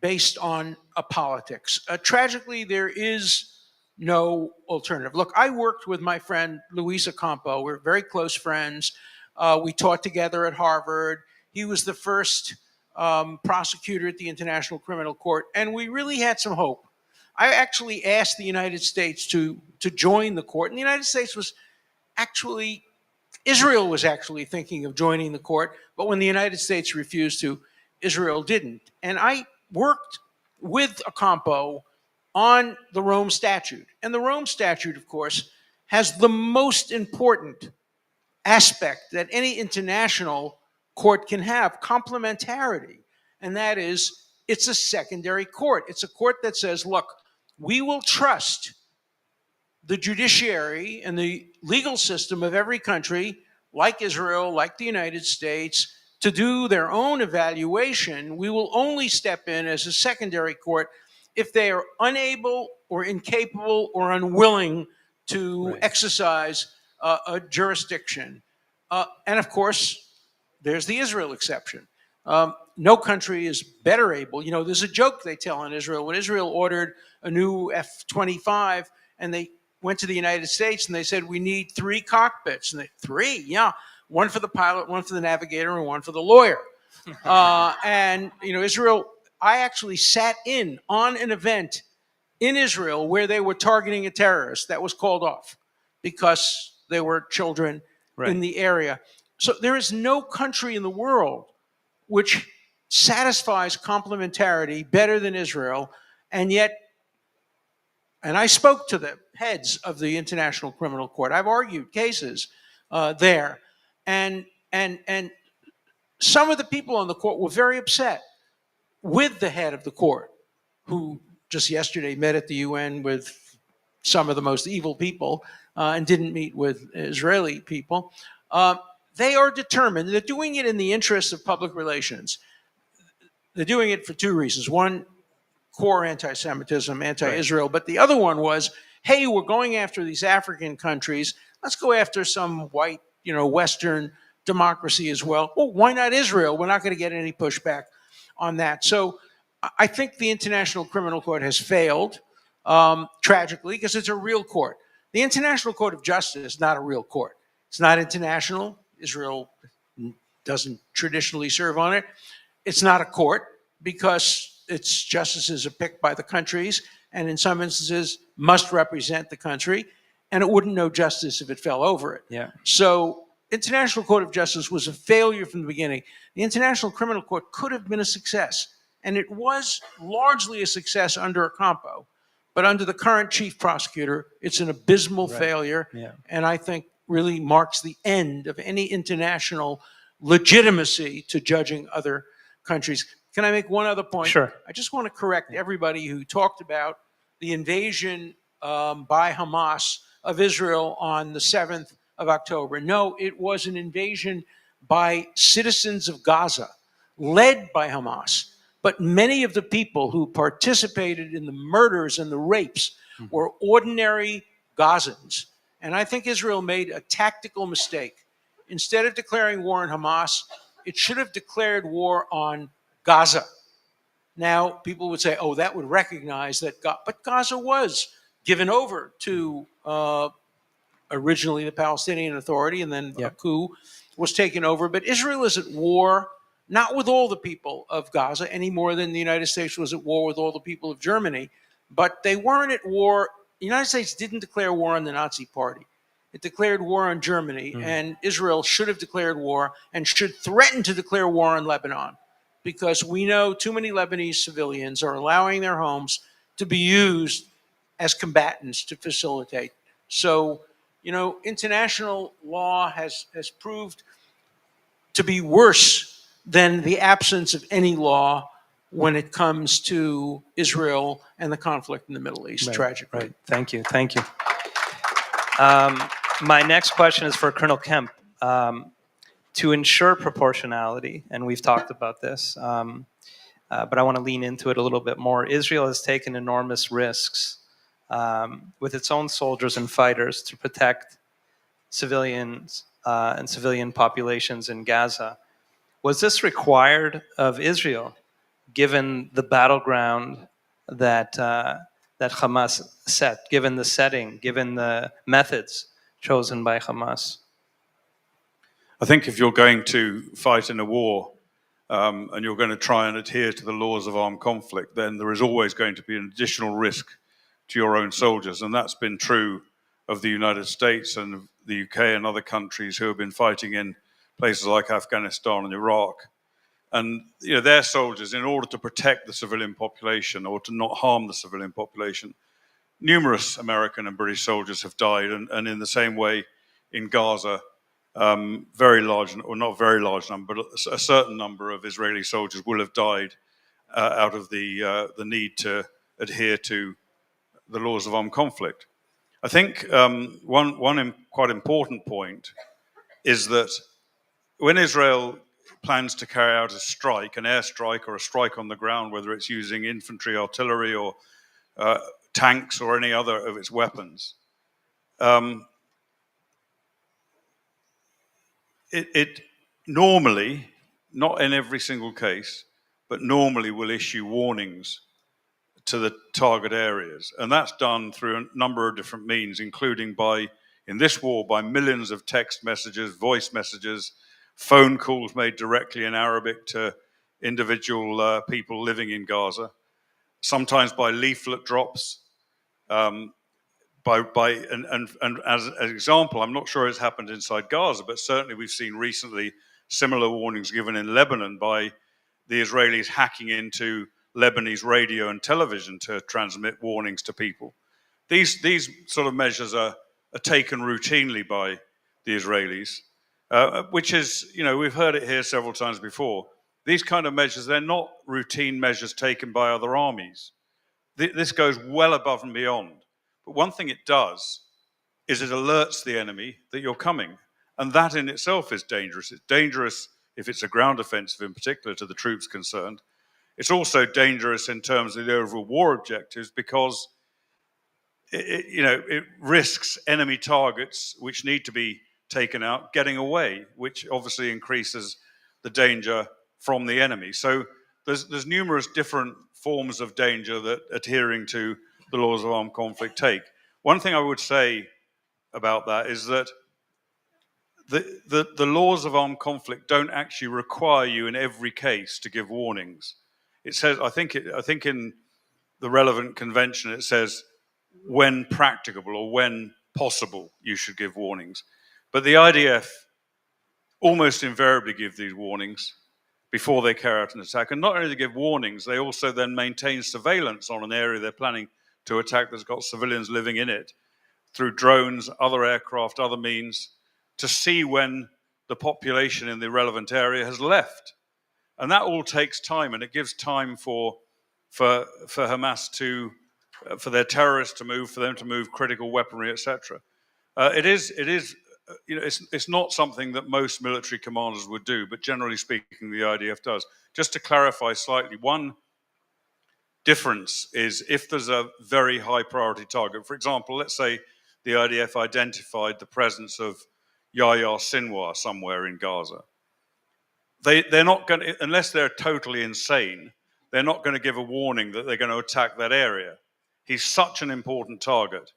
based on a politics? Tragically, there is no alternative. Look, I worked with my friend Luis Ocampo. We're very close friends. We taught together at Harvard. He was the first prosecutor at the International Criminal Court, and we really had some hope. I actually asked the United States to join the court, and the United States was actually, Israel was actually thinking of joining the court, but when the United States refused to, Israel didn't. And I worked with Ocampo on the Rome Statute. And the Rome Statute, of course, has the most important aspect that any international court can have, complementarity. And that is, it's a secondary court. It's a court that says, look, we will trust the judiciary and the legal system of every country, like Israel, like the United States, to do their own evaluation. We will only step in as a secondary court if they are unable or incapable or unwilling to Right. exercise a jurisdiction. And of course, there's the Israel exception. No country is better able. You know, there's a joke they tell in Israel. When Israel ordered a new F-25 and they went to the United States and they said, we need 3 cockpits. And they, 3? Yeah. One for the pilot, one for the navigator, and one for the lawyer. And, you know, Israel, I actually sat in on an event in Israel where they were targeting a terrorist that was called off because there were children in the area. So there is no country in the world which satisfies complementarity better than Israel, and yet, and I spoke to the heads of the International Criminal Court. I've argued cases there, and some of the people on the court were very upset with the head of the court, who just yesterday met at the UN with some of the most evil people and didn't meet with Israeli people. They are determined. They're doing it in the interest of public relations. They're doing it for 2 reasons. One, core anti-Semitism, anti-Israel. But the other one was, hey, we're going after these African countries. Let's go after some white, you know, Western democracy as well. Well, why not Israel? We're not going to get any pushback on that. So I think the International Criminal Court has failed, tragically, because it's a real court. The International Court of Justice is not a real court. It's not international. Israel doesn't traditionally serve on it. It's not a court because its justices are picked by the countries and in some instances must represent the country, and it wouldn't know justice if it fell over it. Yeah. So International Court of Justice was a failure from the beginning. The International Criminal Court could have been a success, and it was largely a success under Ocampo. But under the current chief prosecutor, it's an abysmal failure, and I think really marks the end of any international legitimacy to judging other countries. Can I make one other point? Sure. I just want to correct everybody who talked about the invasion by Hamas of Israel on the 7th of October. No, it was an invasion by citizens of Gaza, led by Hamas. But many of the people who participated in the murders and the rapes were ordinary Gazans. And I think Israel made a tactical mistake. Instead of declaring war on Hamas, it should have declared war on Gaza. Now, people would say, oh, that would recognize that, but Gaza was given over to originally the Palestinian Authority, and then a coup was taken over. But Israel is at war, not with all the people of Gaza any more than the United States was at war with all the people of Germany. But they weren't at war. The United States didn't declare war on the Nazi Party. It declared war on Germany, and Israel should have declared war and should threaten to declare war on Lebanon, because we know too many Lebanese civilians are allowing their homes to be used as combatants to facilitate. So, you know, international law has proved to be worse than the absence of any law when it comes to Israel and the conflict in the Middle East, tragically. Right. Thank you. Thank you. My next question is for Colonel Kemp. To ensure proportionality, and we've talked about this, but I want to lean into it a little bit more. Israel has taken enormous risks with its own soldiers and fighters to protect civilians and civilian populations in Gaza. Was this required of Israel, given the battleground that that Hamas set, given the setting, given the methods chosen by Hamas? I think if you're going to fight in a war and you're going to try and adhere to the laws of armed conflict, then there is always going to be an additional risk to your own soldiers. And that's been true of the United States and the UK and other countries who have been fighting in places like Afghanistan and Iraq. And you know, their soldiers, in order to protect the civilian population or to not harm the civilian population, numerous American and British soldiers have died. And in the same way in Gaza, very large, or not very large number, but a certain number of Israeli soldiers will have died out of the need to adhere to the laws of armed conflict. I think one quite important point is that when Israel plans to carry out a strike, an airstrike or a strike on the ground, whether it's using infantry, artillery, or tanks or any other of its weapons, it normally, not in every single case, but normally will issue warnings to the target areas. And that's done through a number of different means, including in this war, by millions of text messages, voice messages, phone calls made directly in Arabic to individual people living in Gaza, sometimes by leaflet drops. And as an example, I'm not sure it's happened inside Gaza, but certainly we've seen recently similar warnings given in Lebanon by the Israelis hacking into Lebanese radio and television to transmit warnings to people. These sort of measures are taken routinely by the Israelis, which is, we've heard it here several times before. These kind of measures, they're not routine measures taken by other armies. This goes well above and beyond. But one thing it does is it alerts the enemy that you're coming. And that in itself is dangerous. It's dangerous if it's a ground offensive, in particular, to the troops concerned. It's also dangerous in terms of the overall war objectives because it risks enemy targets which need to be taken out getting away, which obviously increases the danger from the enemy. So there's numerous different forms of danger that adhering to the laws of armed conflict take. One thing I would say about that is that the laws of armed conflict don't actually require you in every case to give warnings. It says, I think in the relevant convention, it says when practicable or when possible, you should give warnings. But the IDF almost invariably give these warnings before they carry out an attack. And not only do they give warnings, they also then maintain surveillance on an area they're planning to attack that's got civilians living in it through drones, other aircraft, other means, to see when the population in the relevant area has left. And that all takes time, and it gives time for Hamas for their terrorists to move, for them to move critical weaponry, etc. It's not something that most military commanders would do, but generally speaking, the IDF does. Just to clarify slightly, one difference is if there's a very high priority target. For example, let's say the IDF identified the presence of Yahya Sinwar somewhere in Gaza. They're not going to, unless they're totally insane, they're not going to give a warning that they're going to attack that area. He's such an important target.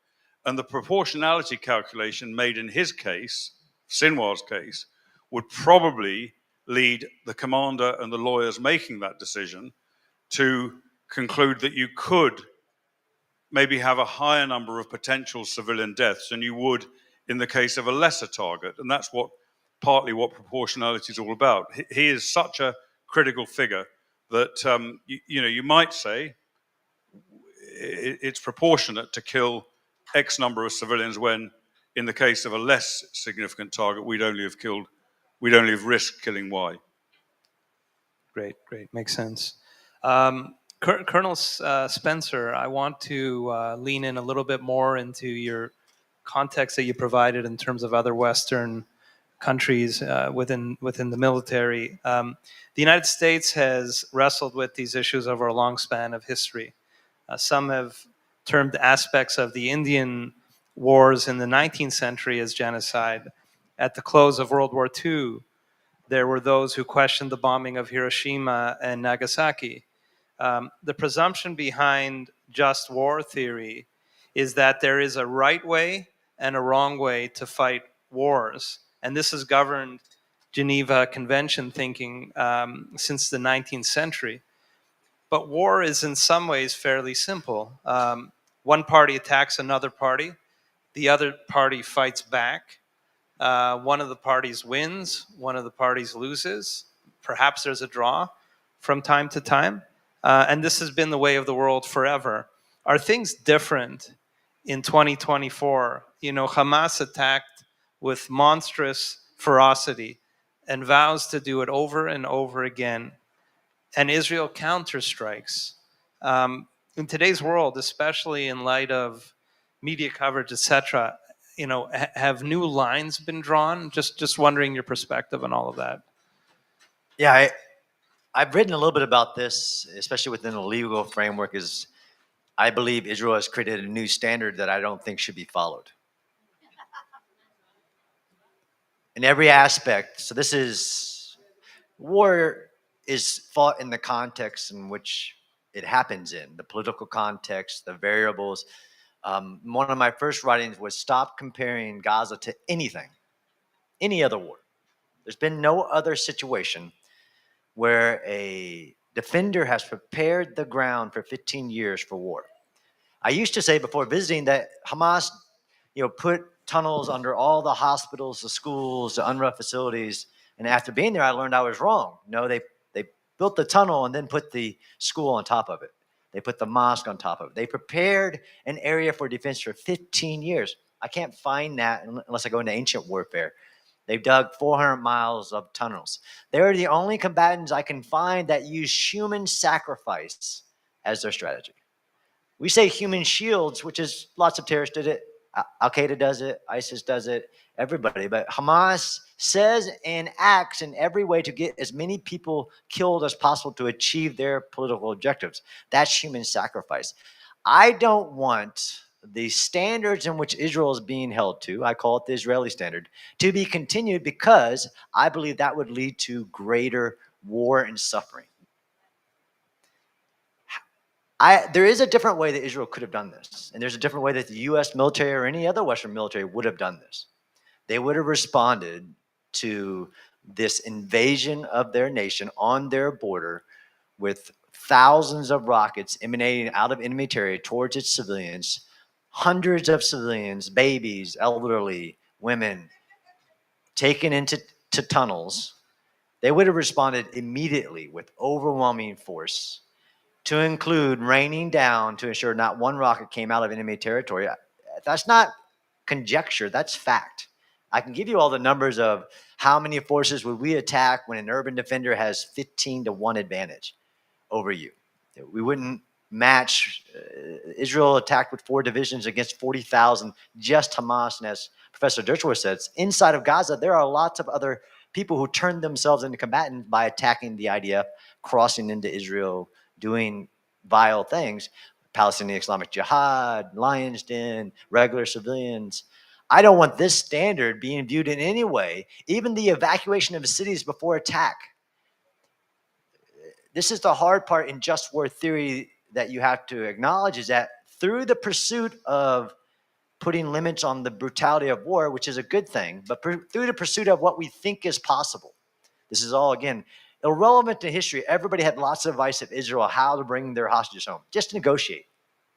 And the proportionality calculation made in his case, Sinwar's case, would probably lead the commander and the lawyers making that decision to conclude that you could maybe have a higher number of potential civilian deaths than you would in the case of a lesser target. And that's partly what proportionality is all about. He is such a critical figure that you might say it's proportionate to kill X number of civilians when, in the case of a less significant target, we'd only have risked killing Y. Great, makes sense. Colonel Spencer, I want to lean in a little bit more into your context that you provided in terms of other Western countries within the military. The United States has wrestled with these issues over a long span of history. Some have termed aspects of the Indian wars in the 19th century as genocide. At the close of World War II, there were those who questioned the bombing of Hiroshima and Nagasaki. The presumption behind just war theory is that there is a right way and a wrong way to fight wars. And this has governed Geneva Convention thinking since the 19th century. But war is in some ways fairly simple. One party attacks another party. The other party fights back. One of the parties wins. One of the parties loses. Perhaps there's a draw from time to time. And this has been the way of the world forever. Are things different in 2024? Hamas attacked with monstrous ferocity and vows to do it over and over again. And Israel counterstrikes. In today's world, especially in light of media coverage, etc., have new lines been drawn? Just wondering your perspective on all of that. Yeah, I've written a little bit about this, especially within the legal framework, is I believe Israel has created a new standard that I don't think should be followed. In every aspect. So this is, war is fought in the context in which it happens in, the political context, the variables. One of my first writings was stop comparing Gaza to anything, any other war. There's been no other situation where a defender has prepared the ground for 15 years for war. I used to say before visiting that Hamas, put tunnels under all the hospitals, the schools, the UNRWA facilities. And after being there, I learned I was wrong. No, they built the tunnel and then put the school on top of it. They put the mosque on top of it. They prepared an area for defense for 15 years. I can't find that unless I go into ancient warfare. They've dug 400 miles of tunnels. They're the only combatants I can find that use human sacrifice as their strategy. We say human shields, which is lots of terrorists did it. Al-Qaeda does it. ISIS does it. Everybody. But Hamas says and acts in every way to get as many people killed as possible to achieve their political objectives. That's human sacrifice. I don't want the standards in which Israel is being held to, I call it the Israeli standard, to be continued because I believe that would lead to greater war and suffering. There is a different way that Israel could have done this. And there's a different way that the U.S. military or any other Western military would have done this. They would have responded to this invasion of their nation on their border with thousands of rockets emanating out of enemy territory towards its civilians, hundreds of civilians, babies, elderly, women, taken into tunnels. They would have responded immediately with overwhelming force, to include raining down to ensure not one rocket came out of enemy territory. That's not conjecture, that's fact. I can give you all the numbers of how many forces would we attack when an urban defender has 15-1 advantage over you. We wouldn't match. Israel attacked with 4 divisions against 40,000, just Hamas. And as Professor Dershowitz says, inside of Gaza, there are lots of other people who turned themselves into combatants by attacking the IDF, crossing into Israel, doing vile things. Palestinian Islamic Jihad, Lion's Den, regular civilians. I don't want this standard being viewed in any way, even the evacuation of cities before attack. This is the hard part in just war theory that you have to acknowledge, is that through the pursuit of putting limits on the brutality of war, which is a good thing, but through the pursuit of what we think is possible. This is all, again, irrelevant to history. Everybody had lots of advice of Israel how to bring their hostages home. Just negotiate.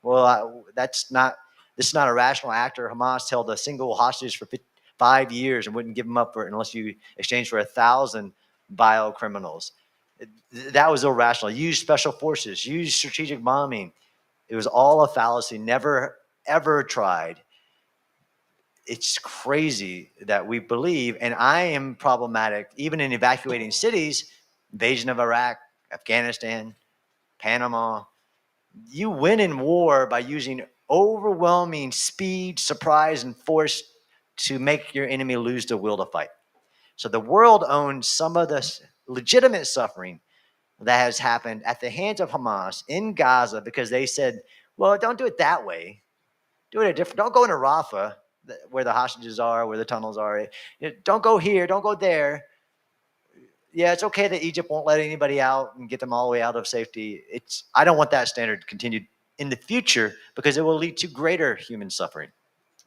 Well, this is not a rational actor. Hamas held a single hostage for 5 years and wouldn't give them up unless you exchange for 1,000 vile criminals. That was irrational. Use special forces. Use strategic bombing. It was all a fallacy. Never, ever tried. It's crazy that we believe, and I am problematic, even in evacuating cities, invasion of Iraq, Afghanistan, Panama. You win in war by using overwhelming speed, surprise, and force to make your enemy lose the will to fight. So the world owns some of the legitimate suffering that has happened at the hands of Hamas in Gaza because they said, well, don't do it that way. Do it a different. Don't go into Rafah, where the hostages are, where the tunnels are. Don't go here. Don't go there. Yeah, it's okay that Egypt won't let anybody out and get them all the way out of safety. I don't want that standard continued in the future because it will lead to greater human suffering.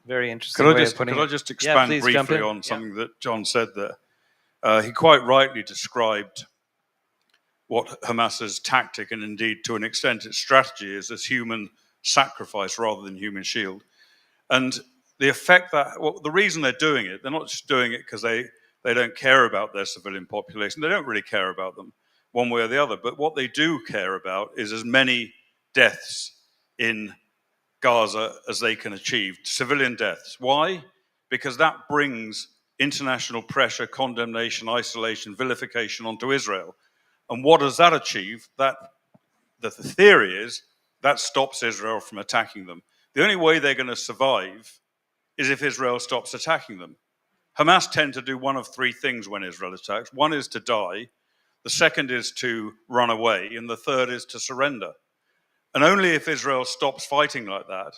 Very interesting. Could way I just expand please jump briefly in. on something that John said there? He quite rightly described what Hamas's tactic, and indeed to an extent its strategy, is as human sacrifice rather than human shield. And the effect the reason they're doing it, they're not just doing it because they don't care about their civilian population. They don't really care about them one way or the other. But what they do care about is as many deaths in Gaza as they can achieve, civilian deaths. Why? Because that brings international pressure, condemnation, isolation, vilification onto Israel. And what does that achieve? The theory is that stops Israel from attacking them. The only way they're going to survive is if Israel stops attacking them. Hamas tend to do one of 3 things when Israel attacks. One is to die. The second is to run away. And the third is to surrender. And only if Israel stops fighting like that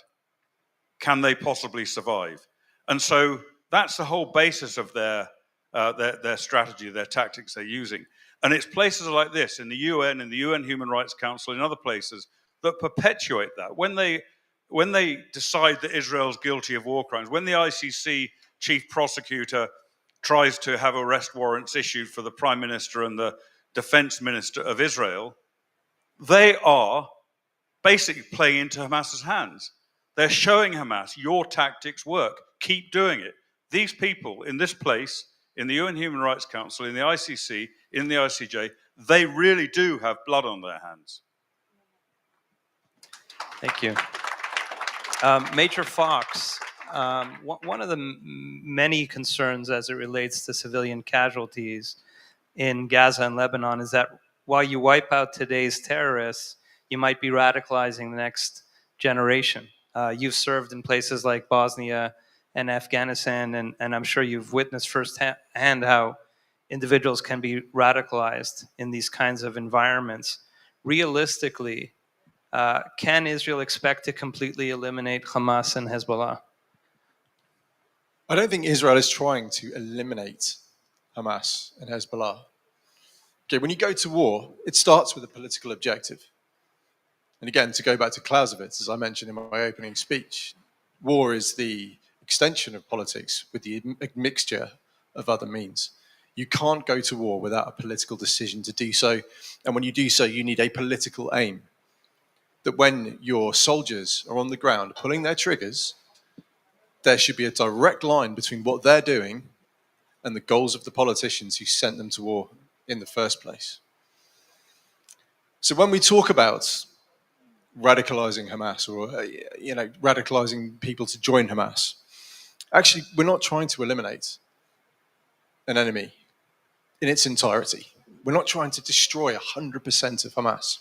can they possibly survive. And so that's the whole basis of their strategy, their tactics they're using. And it's places like this, in the UN Human Rights Council, in other places, that perpetuate that. When they decide that Israel's guilty of war crimes, when the ICC chief prosecutor tries to have arrest warrants issued for the prime minister and the defense minister of Israel, they are basically playing into Hamas's hands. They're showing Hamas, your tactics work, keep doing it. These people in this place, in the UN Human Rights Council, in the ICC, in the ICJ, they really do have blood on their hands. Thank you. Major Fox, one of the many concerns as it relates to civilian casualties in Gaza and Lebanon is that while you wipe out today's terrorists, you might be radicalizing the next generation. You've served in places like Bosnia and Afghanistan, and I'm sure you've witnessed firsthand how individuals can be radicalized in these kinds of environments. Realistically, can Israel expect to completely eliminate Hamas and Hezbollah? I don't think Israel is trying to eliminate Hamas and Hezbollah. Okay, when you go to war, it starts with a political objective. And again, to go back to Clausewitz, as I mentioned in my opening speech, war is the extension of politics with the mixture of other means. You can't go to war without a political decision to do so. And when you do so, you need a political aim. That when your soldiers are on the ground pulling their triggers, there should be a direct line between what they're doing and the goals of the politicians who sent them to war in the first place. So when we talk about radicalizing Hamas or radicalizing people to join Hamas, actually we're not trying to eliminate an enemy in its entirety. We're not trying to destroy 100% of Hamas.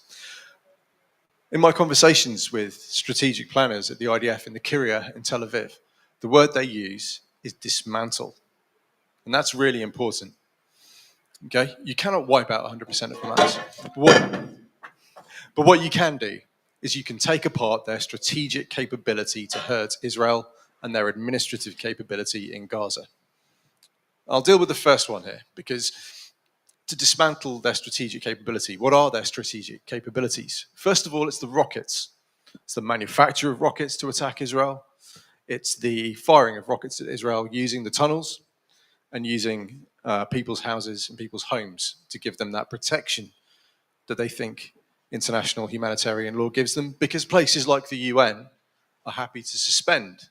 In my conversations with strategic planners at the IDF in the Kiryat in Tel Aviv, the word they use is dismantle. And that's really important. Okay? You cannot wipe out 100% of Hamas. But what you can do is you can take apart their strategic capability to hurt Israel and their administrative capability in Gaza. I'll deal with the first one here, because to dismantle their strategic capability, what are their strategic capabilities? First of all, it's the rockets. It's the manufacture of rockets to attack Israel. It's the firing of rockets at Israel using the tunnels and using people's houses and people's homes to give them that protection that they think international humanitarian law gives them, because places like the UN are happy to suspend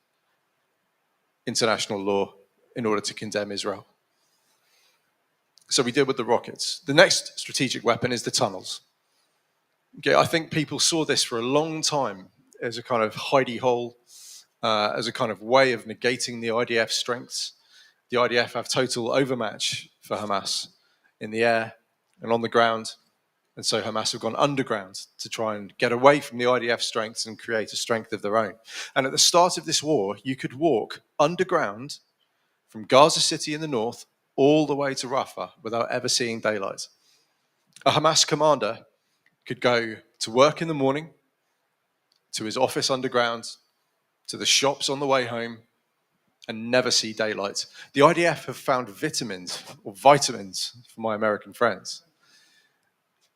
international law in order to condemn Israel. So we deal with the rockets. The next strategic weapon is the tunnels. Okay, I think people saw this for a long time as a kind of hidey hole, as a kind of way of negating the IDF strengths. The IDF have total overmatch for Hamas in the air and on the ground. And so Hamas have gone underground to try and get away from the IDF strengths and create a strength of their own. And at the start of this war, you could walk underground from Gaza City in the north all the way to Rafah without ever seeing daylight. A Hamas commander could go to work in the morning, to his office underground, to the shops on the way home, and never see daylight. The IDF have found vitamins for my American friends.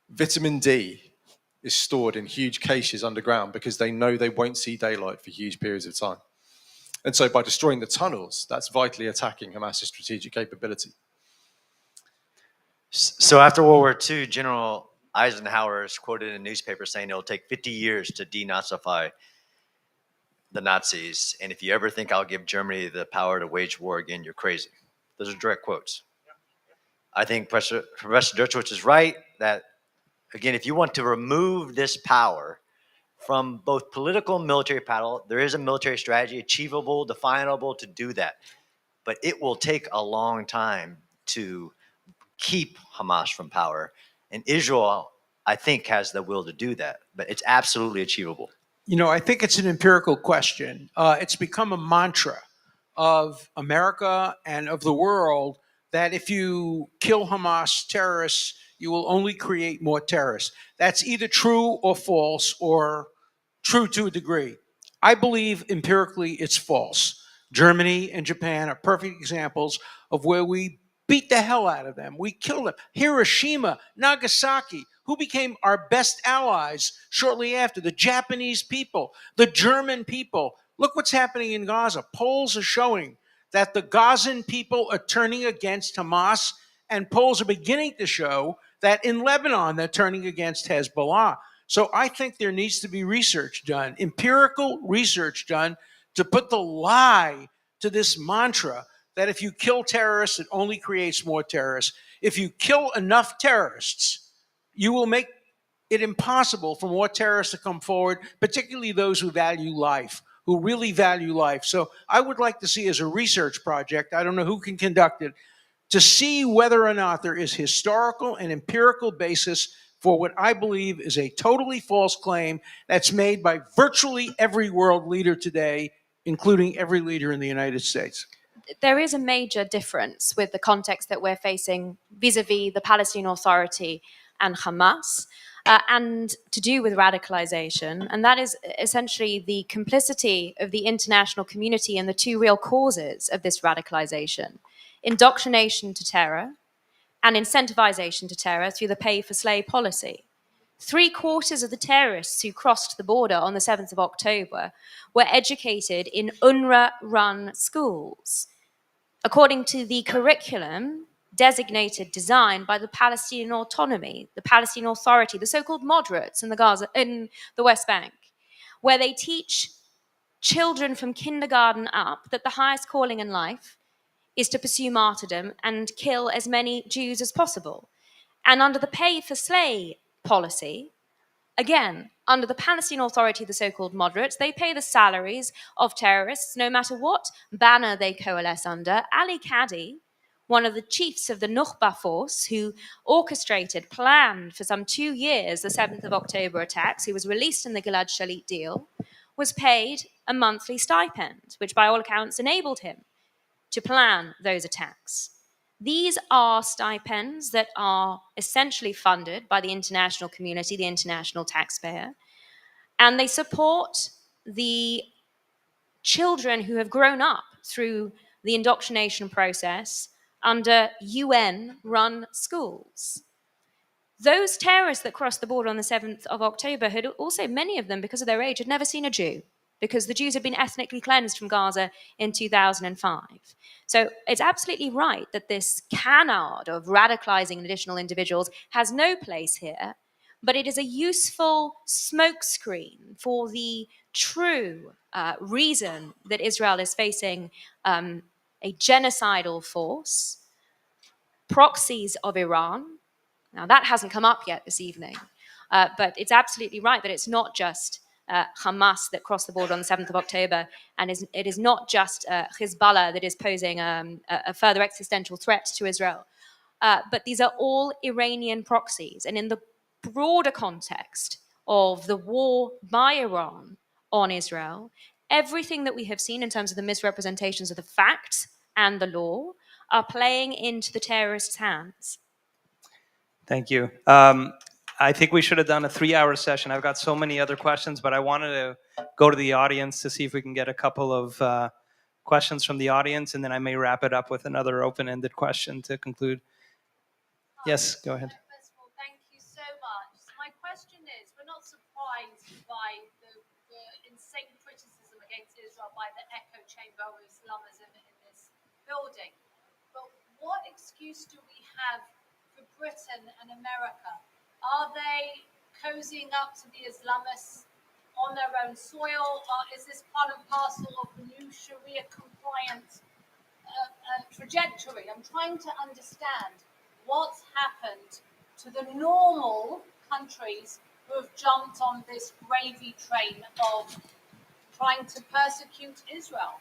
Vitamin D is stored in huge caches underground because they know they won't see daylight for huge periods of time. And so by destroying the tunnels, that's vitally attacking Hamas's strategic capability. So after World War II, General Eisenhower is quoted in a newspaper saying it'll take 50 years to denazify the Nazis. And if you ever think I'll give Germany the power to wage war again, you're crazy. Those are direct quotes. I think Professor Dershowitz is right that, again, if you want to remove this power from both political and military power, there is a military strategy, achievable, definable to do that. But it will take a long time to keep Hamas from power. And Israel, I think, has the will to do that. But it's absolutely achievable. You know, I think it's an empirical question. It's become a mantra of America and of the world that if you kill Hamas terrorists, you will only create more terrorists. That's either true or false, or true to a degree. I believe empirically it's false. Germany and Japan are perfect examples of where we beat the hell out of them. We killed them. Hiroshima, Nagasaki, who became our best allies shortly after? The Japanese people, the German people. Look what's happening in Gaza. Polls are showing that the Gazan people are turning against Hamas, and polls are beginning to show that in Lebanon they're turning against Hezbollah. So I think there needs to be research done, empirical research done, to put the lie to this mantra that if you kill terrorists, it only creates more terrorists. If you kill enough terrorists, you will make it impossible for more terrorists to come forward, particularly those who value life, who really value life. So I would like to see, as a research project, I don't know who can conduct it, to see whether or not there is historical and empirical basis for what I believe is a totally false claim that's made by virtually every world leader today, including every leader in the United States. There is a major difference with the context that we're facing vis-a-vis the Palestinian Authority and Hamas, and to do with radicalization, and that is essentially the complicity of the international community in the two real causes of this radicalization: indoctrination to terror and incentivization to terror through the pay-for-slay policy. 3/4 of the terrorists who crossed the border on the 7th of October were educated in UNRWA-run schools, according to the curriculum designed by the Palestinian Autonomy, the Palestinian Authority, the so-called moderates in the West Bank, where they teach children from kindergarten up that the highest calling in life is to pursue martyrdom and kill as many Jews as possible. And under the pay-for-slay policy, again, under the Palestinian Authority, the so-called moderates, they pay the salaries of terrorists no matter what banner they coalesce under. Ali Kadi, one of the chiefs of the Nukhba force, who planned for some 2 years the 7th of October attacks, who was released in the Gilad Shalit deal, was paid a monthly stipend, which by all accounts enabled him to plan those attacks. These are stipends that are essentially funded by the international community, the international taxpayer, and they support the children who have grown up through the indoctrination process under UN-run schools. Those terrorists that crossed the border on the 7th of October had also, many of them, because of their age, had never seen a Jew, because the Jews had been ethnically cleansed from Gaza in 2005. So it's absolutely right that this canard of radicalizing additional individuals has no place here, but it is a useful smokescreen for the true reason that Israel is facing a genocidal force, proxies of Iran. Now, that hasn't come up yet this evening, but it's absolutely right that it's not just Hamas that crossed the border on the 7th of October, and it is not just Hezbollah that is posing a further existential threat to Israel, but these are all Iranian proxies. And in the broader context of the war by Iran on Israel, everything that we have seen in terms of the misrepresentations of the facts and the law are playing into the terrorists' hands. Thank you. I think we should have done a 3-hour session. I've got so many other questions, but I wanted to go to the audience to see if we can get a couple of questions from the audience, and then I may wrap it up with another open-ended question to conclude. Yes, go ahead. First of all, thank you so much. My question is, we're not surprised by the insane criticism against Israel by the echo chamber of Islamism in this building, but what excuse do we have for Britain and America? Are they cozying up to the Islamists on their own soil? Is this part and parcel of the new Sharia-compliant trajectory? I'm trying to understand what's happened to the normal countries who have jumped on this gravy train of trying to persecute Israel.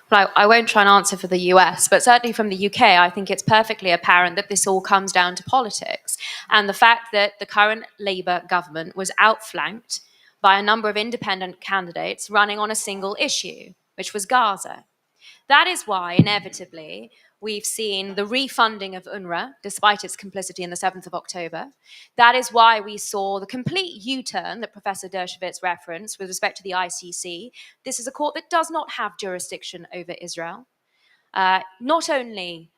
Well, I won't try and answer for the US, but certainly from the UK, I think it's perfectly apparent that this all comes down to politics and the fact that the current Labour government was outflanked by a number of independent candidates running on a single issue, which was Gaza. That is why, inevitably, We've seen the refunding of UNRWA, despite its complicity in the 7th of October. That is why we saw the complete U-turn that Professor Dershowitz referenced with respect to the ICC. This is a court that does not have jurisdiction over Israel. Not only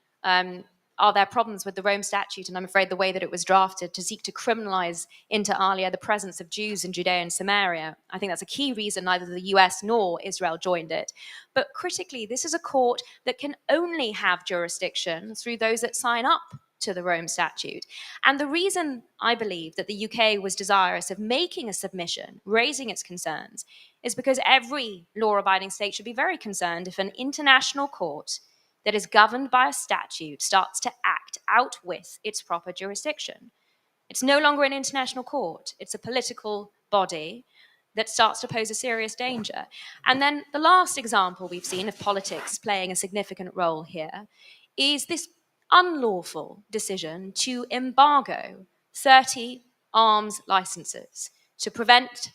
are there problems with the Rome Statute, and I'm afraid the way that it was drafted to seek to criminalize inter alia the presence of Jews in Judea and Samaria. I think that's a key reason neither the US nor Israel joined it. But critically, this is a court that can only have jurisdiction through those that sign up to the Rome Statute. And the reason I believe that the UK was desirous of making a submission, raising its concerns, is because every law-abiding state should be very concerned if an international court that is governed by a statute starts to act out with its proper jurisdiction. It's no longer an international court. It's a political body that starts to pose a serious danger. And then the last example we've seen of politics playing a significant role here is this unlawful decision to embargo 30 arms licenses to prevent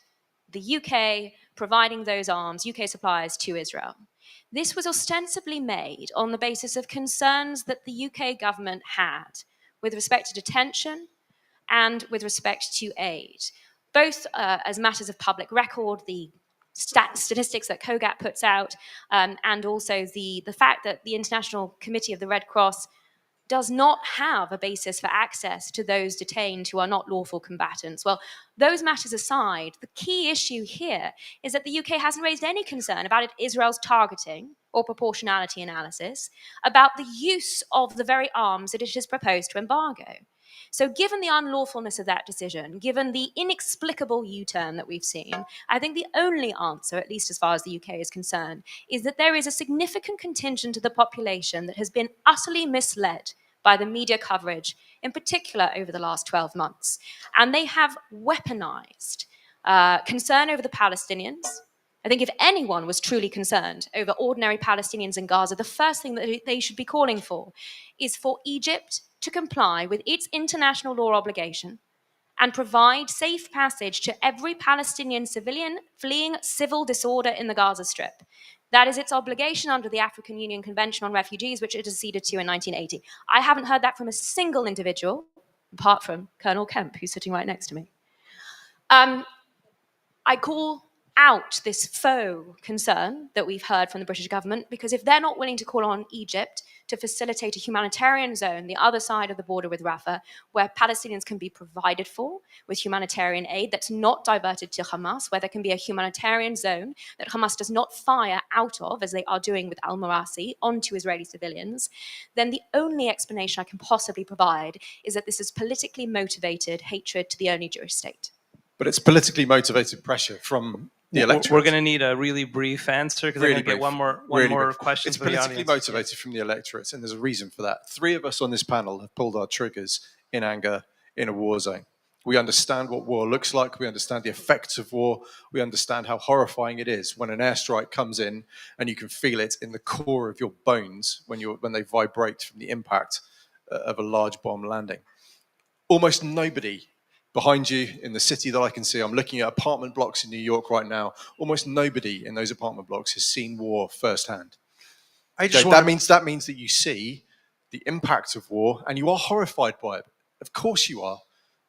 the UK providing those arms, UK suppliers, to Israel. This was ostensibly made on the basis of concerns that the UK government had with respect to detention and with respect to aid, both as matters of public record, the statistics that COGAT puts out, and also the fact that the International Committee of the Red Cross does not have a basis for access to those detained who are not lawful combatants. Well, those matters aside, the key issue here is that the UK hasn't raised any concern about Israel's targeting or proportionality analysis, about the use of the very arms that it has proposed to embargo. So given the unlawfulness of that decision, given the inexplicable U-turn that we've seen, I think the only answer, at least as far as the UK is concerned, is that there is a significant contingent of the population that has been utterly misled by the media coverage, in particular over the last 12 months. And they have weaponized concern over the Palestinians. I think if anyone was truly concerned over ordinary Palestinians in Gaza, the first thing that they should be calling for is for Egypt to comply with its international law obligation and provide safe passage to every Palestinian civilian fleeing civil disorder in the Gaza Strip. That is its obligation under the African Union Convention on Refugees, which it acceded to in 1980. I haven't heard that from a single individual, apart from Colonel Kemp, who's sitting right next to me. I call out this faux concern that we've heard from the British government, because if they're not willing to call on Egypt to facilitate a humanitarian zone the other side of the border with Rafah, where Palestinians can be provided for with humanitarian aid that's not diverted to Hamas, where there can be a humanitarian zone that Hamas does not fire out of, as they are doing with al-Marasi, onto Israeli civilians, then the only explanation I can possibly provide is that this is politically motivated hatred to the only Jewish state. But it's politically motivated pressure from the electorate. We're going to need a really brief answer because I'm going to get one more question It's for the politically audience. motivated from the electorate, and there's a reason for that. 3 of us on this panel have pulled our triggers in anger in a war zone. We understand what war looks like. We understand the effects of war. We understand how horrifying it is when an airstrike comes in and you can feel it in the core of your bones when they vibrate from the impact of a large bomb landing. Almost nobody behind you in the city that I can see, I'm looking at apartment blocks in New York right now. Almost nobody in those apartment blocks has seen war firsthand. That means that you see the impact of war and you are horrified by it. Of course you are.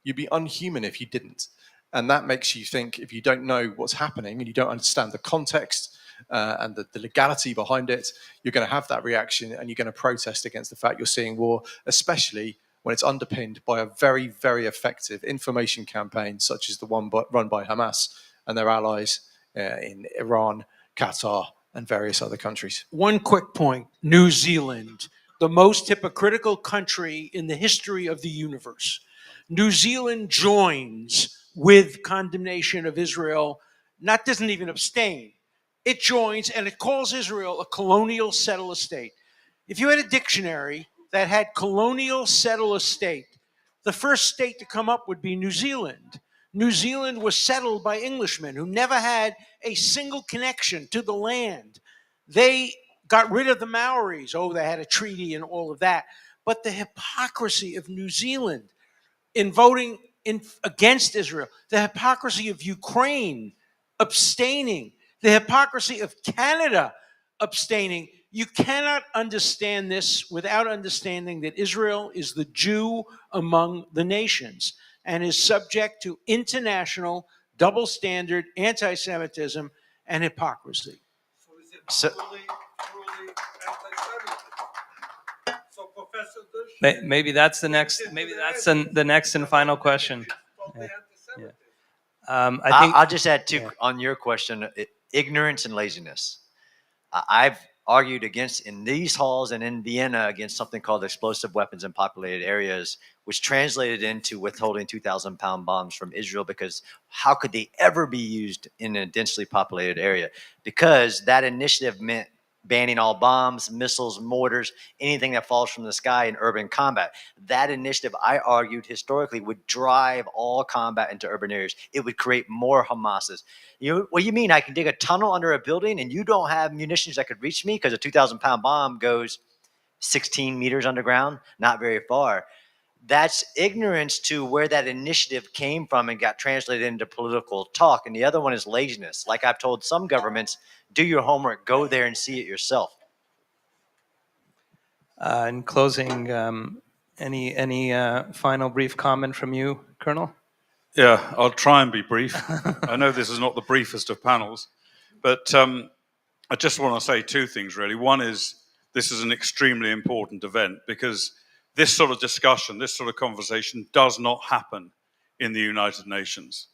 You'd be unhuman if you didn't. And that makes you think, if you don't know what's happening and you don't understand the context and the legality behind it, you're going to have that reaction and you're going to protest against the fact you're seeing war, especially when it's underpinned by a very, very effective information campaign, such as the one run by Hamas and their allies in Iran, Qatar, and various other countries. One quick point. New Zealand, the most hypocritical country in the history of the universe. New Zealand joins with condemnation of Israel, doesn't even abstain. It joins and it calls Israel a colonial settler state. If you had a dictionary that had colonial settler state, the first state to come up would be New Zealand. New Zealand was settled by Englishmen who never had a single connection to the land. They got rid of the Maoris. They had a treaty and all of that. But the hypocrisy of New Zealand in voting against Israel, the hypocrisy of Ukraine abstaining, the hypocrisy of Canada abstaining, You cannot understand this without understanding that Israel is the Jew among the nations and is subject to international double standard anti-Semitism and hypocrisy. So is it So- truly anti-Semitism? So Professor Dershowitz, Maybe that's the next. Maybe that's the next and final question. totally anti-Semitism. I think. I'll just add two yeah. on your question: ignorance and laziness. I've argued against in these halls and in Vienna against something called explosive weapons in populated areas, which translated into withholding 2,000-pound bombs from Israel, because how could they ever be used in a densely populated area? Because that initiative meant banning all bombs, missiles, mortars, anything that falls from the sky in urban combat. That initiative, I argued historically, would drive all combat into urban areas. It would create more Hamases. What do you mean? I can dig a tunnel under a building and you don't have munitions that could reach me because a 2,000-pound bomb goes 16 meters underground? Not very far. That's ignorance to where that initiative came from and got translated into political talk. And the other one is laziness. Like I've told some governments, do your homework, go there and see it yourself. In closing, any final brief comment from you, Colonel? Yeah, I'll try and be brief. I know this is not the briefest of panels, but I just want to say two things, really. One is this is an extremely important event because this sort of discussion, this sort of conversation does not happen in the United Nations.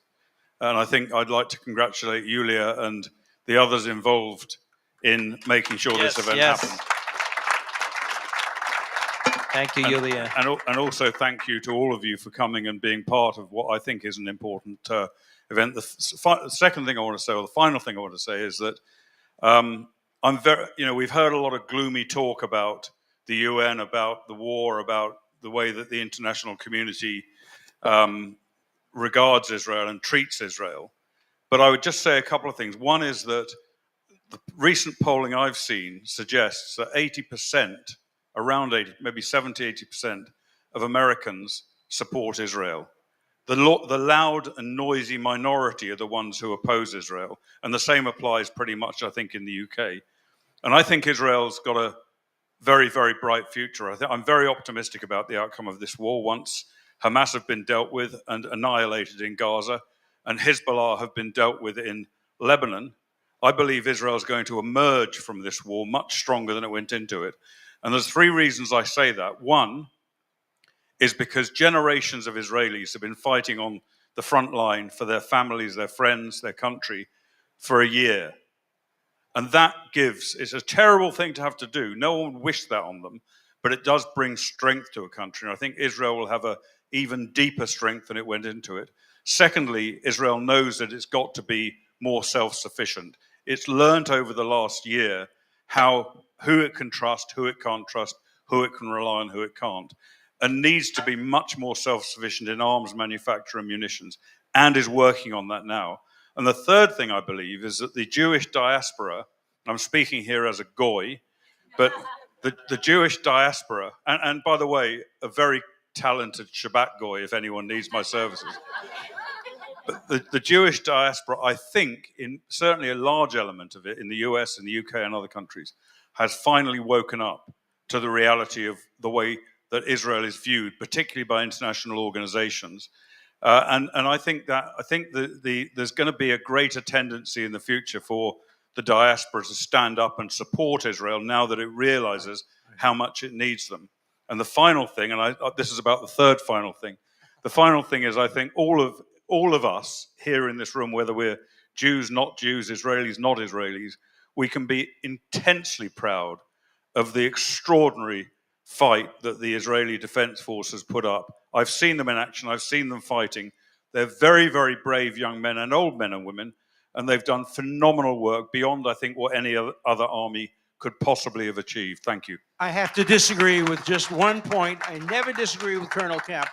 And I think I'd like to congratulate Yulia and the others involved in making sure this event happens. Thank you, Yulia. And also thank you to all of you for coming and being part of what I think is an important event. The second thing I want to say, or the final thing I want to say, is that I'm very, we've heard a lot of gloomy talk about the UN, about the war, about the way that the international community regards Israel and treats Israel. But I would just say a couple of things. One is that the recent polling I've seen suggests that 80%, around 80, maybe 70, 80% of Americans support Israel. The loud and noisy minority are the ones who oppose Israel. And the same applies pretty much, I think, in the UK. And I think Israel's got a very, very bright future. I'm very optimistic about the outcome of this war once Hamas have been dealt with and annihilated in Gaza, and Hezbollah have been dealt with in Lebanon. I believe Israel is going to emerge from this war much stronger than it went into it. And there's three reasons I say that. One is because generations of Israelis have been fighting on the front line for their families, their friends, their country for a year. And that it's a terrible thing to have to do. No one would wish that on them, but it does bring strength to a country. And I think Israel will have an even deeper strength than it went into it. Secondly, Israel knows that it's got to be more self-sufficient. It's learned over the last year who it can trust, who it can't trust, who it can rely on, who it can't, and needs to be much more self-sufficient in arms manufacture and munitions, and is working on that now. And the third thing I believe is that the Jewish diaspora, I'm speaking here as a goy, but the Jewish diaspora, and by the way, a very talented Shabbat goy if anyone needs my services. But the Jewish diaspora, I think, in certainly a large element of it in the US and the UK and other countries, has finally woken up to the reality of the way that Israel is viewed, particularly by international organizations. And I think there's going to be a greater tendency in the future for the diaspora to stand up and support Israel now that it realizes how much it needs them. And the final thing, and this is about the third final thing. The final thing is, I think all of us here in this room, whether we're Jews, not Jews, Israelis, not Israelis, we can be intensely proud of the extraordinary fight that the Israeli Defense Forces put up. I've seen them in action. I've seen them fighting. They're very, very brave young men and old men and women, and they've done phenomenal work beyond, I think, what any other army could possibly have achieved. Thank you. I have to disagree with just one point. I never disagree with Colonel Kemp.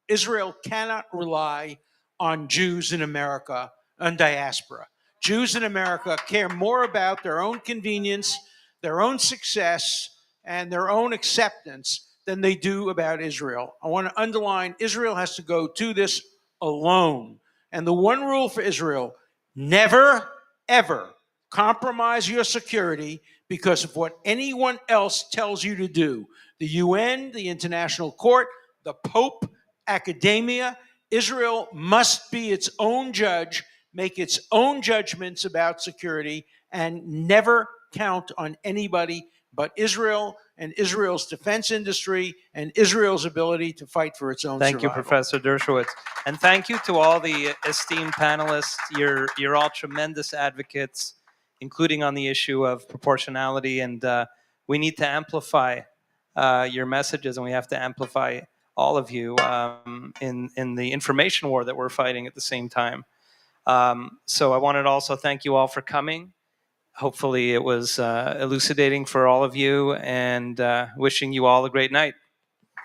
Israel cannot rely on Jews in America and diaspora. Jews in America care more about their own convenience, their own success, and their own acceptance than they do about Israel. I want to underline, Israel has to go to this alone. And the one rule for Israel, never, ever compromise your security because of what anyone else tells you to do. The UN, the International Court, the Pope, academia. Israel must be its own judge, make its own judgments about security, and never count on anybody but Israel and Israel's defense industry and Israel's ability to fight for its own Thank you, survival. Professor Dershowitz. And thank you to all the esteemed panelists. You're all tremendous advocates, including on the issue of proportionality. And we need to amplify your messages, and we have to amplify all of you in the information war that we're fighting at the same time. So I wanted to also thank you all for coming. Hopefully it was elucidating for all of you, and wishing you all a great night.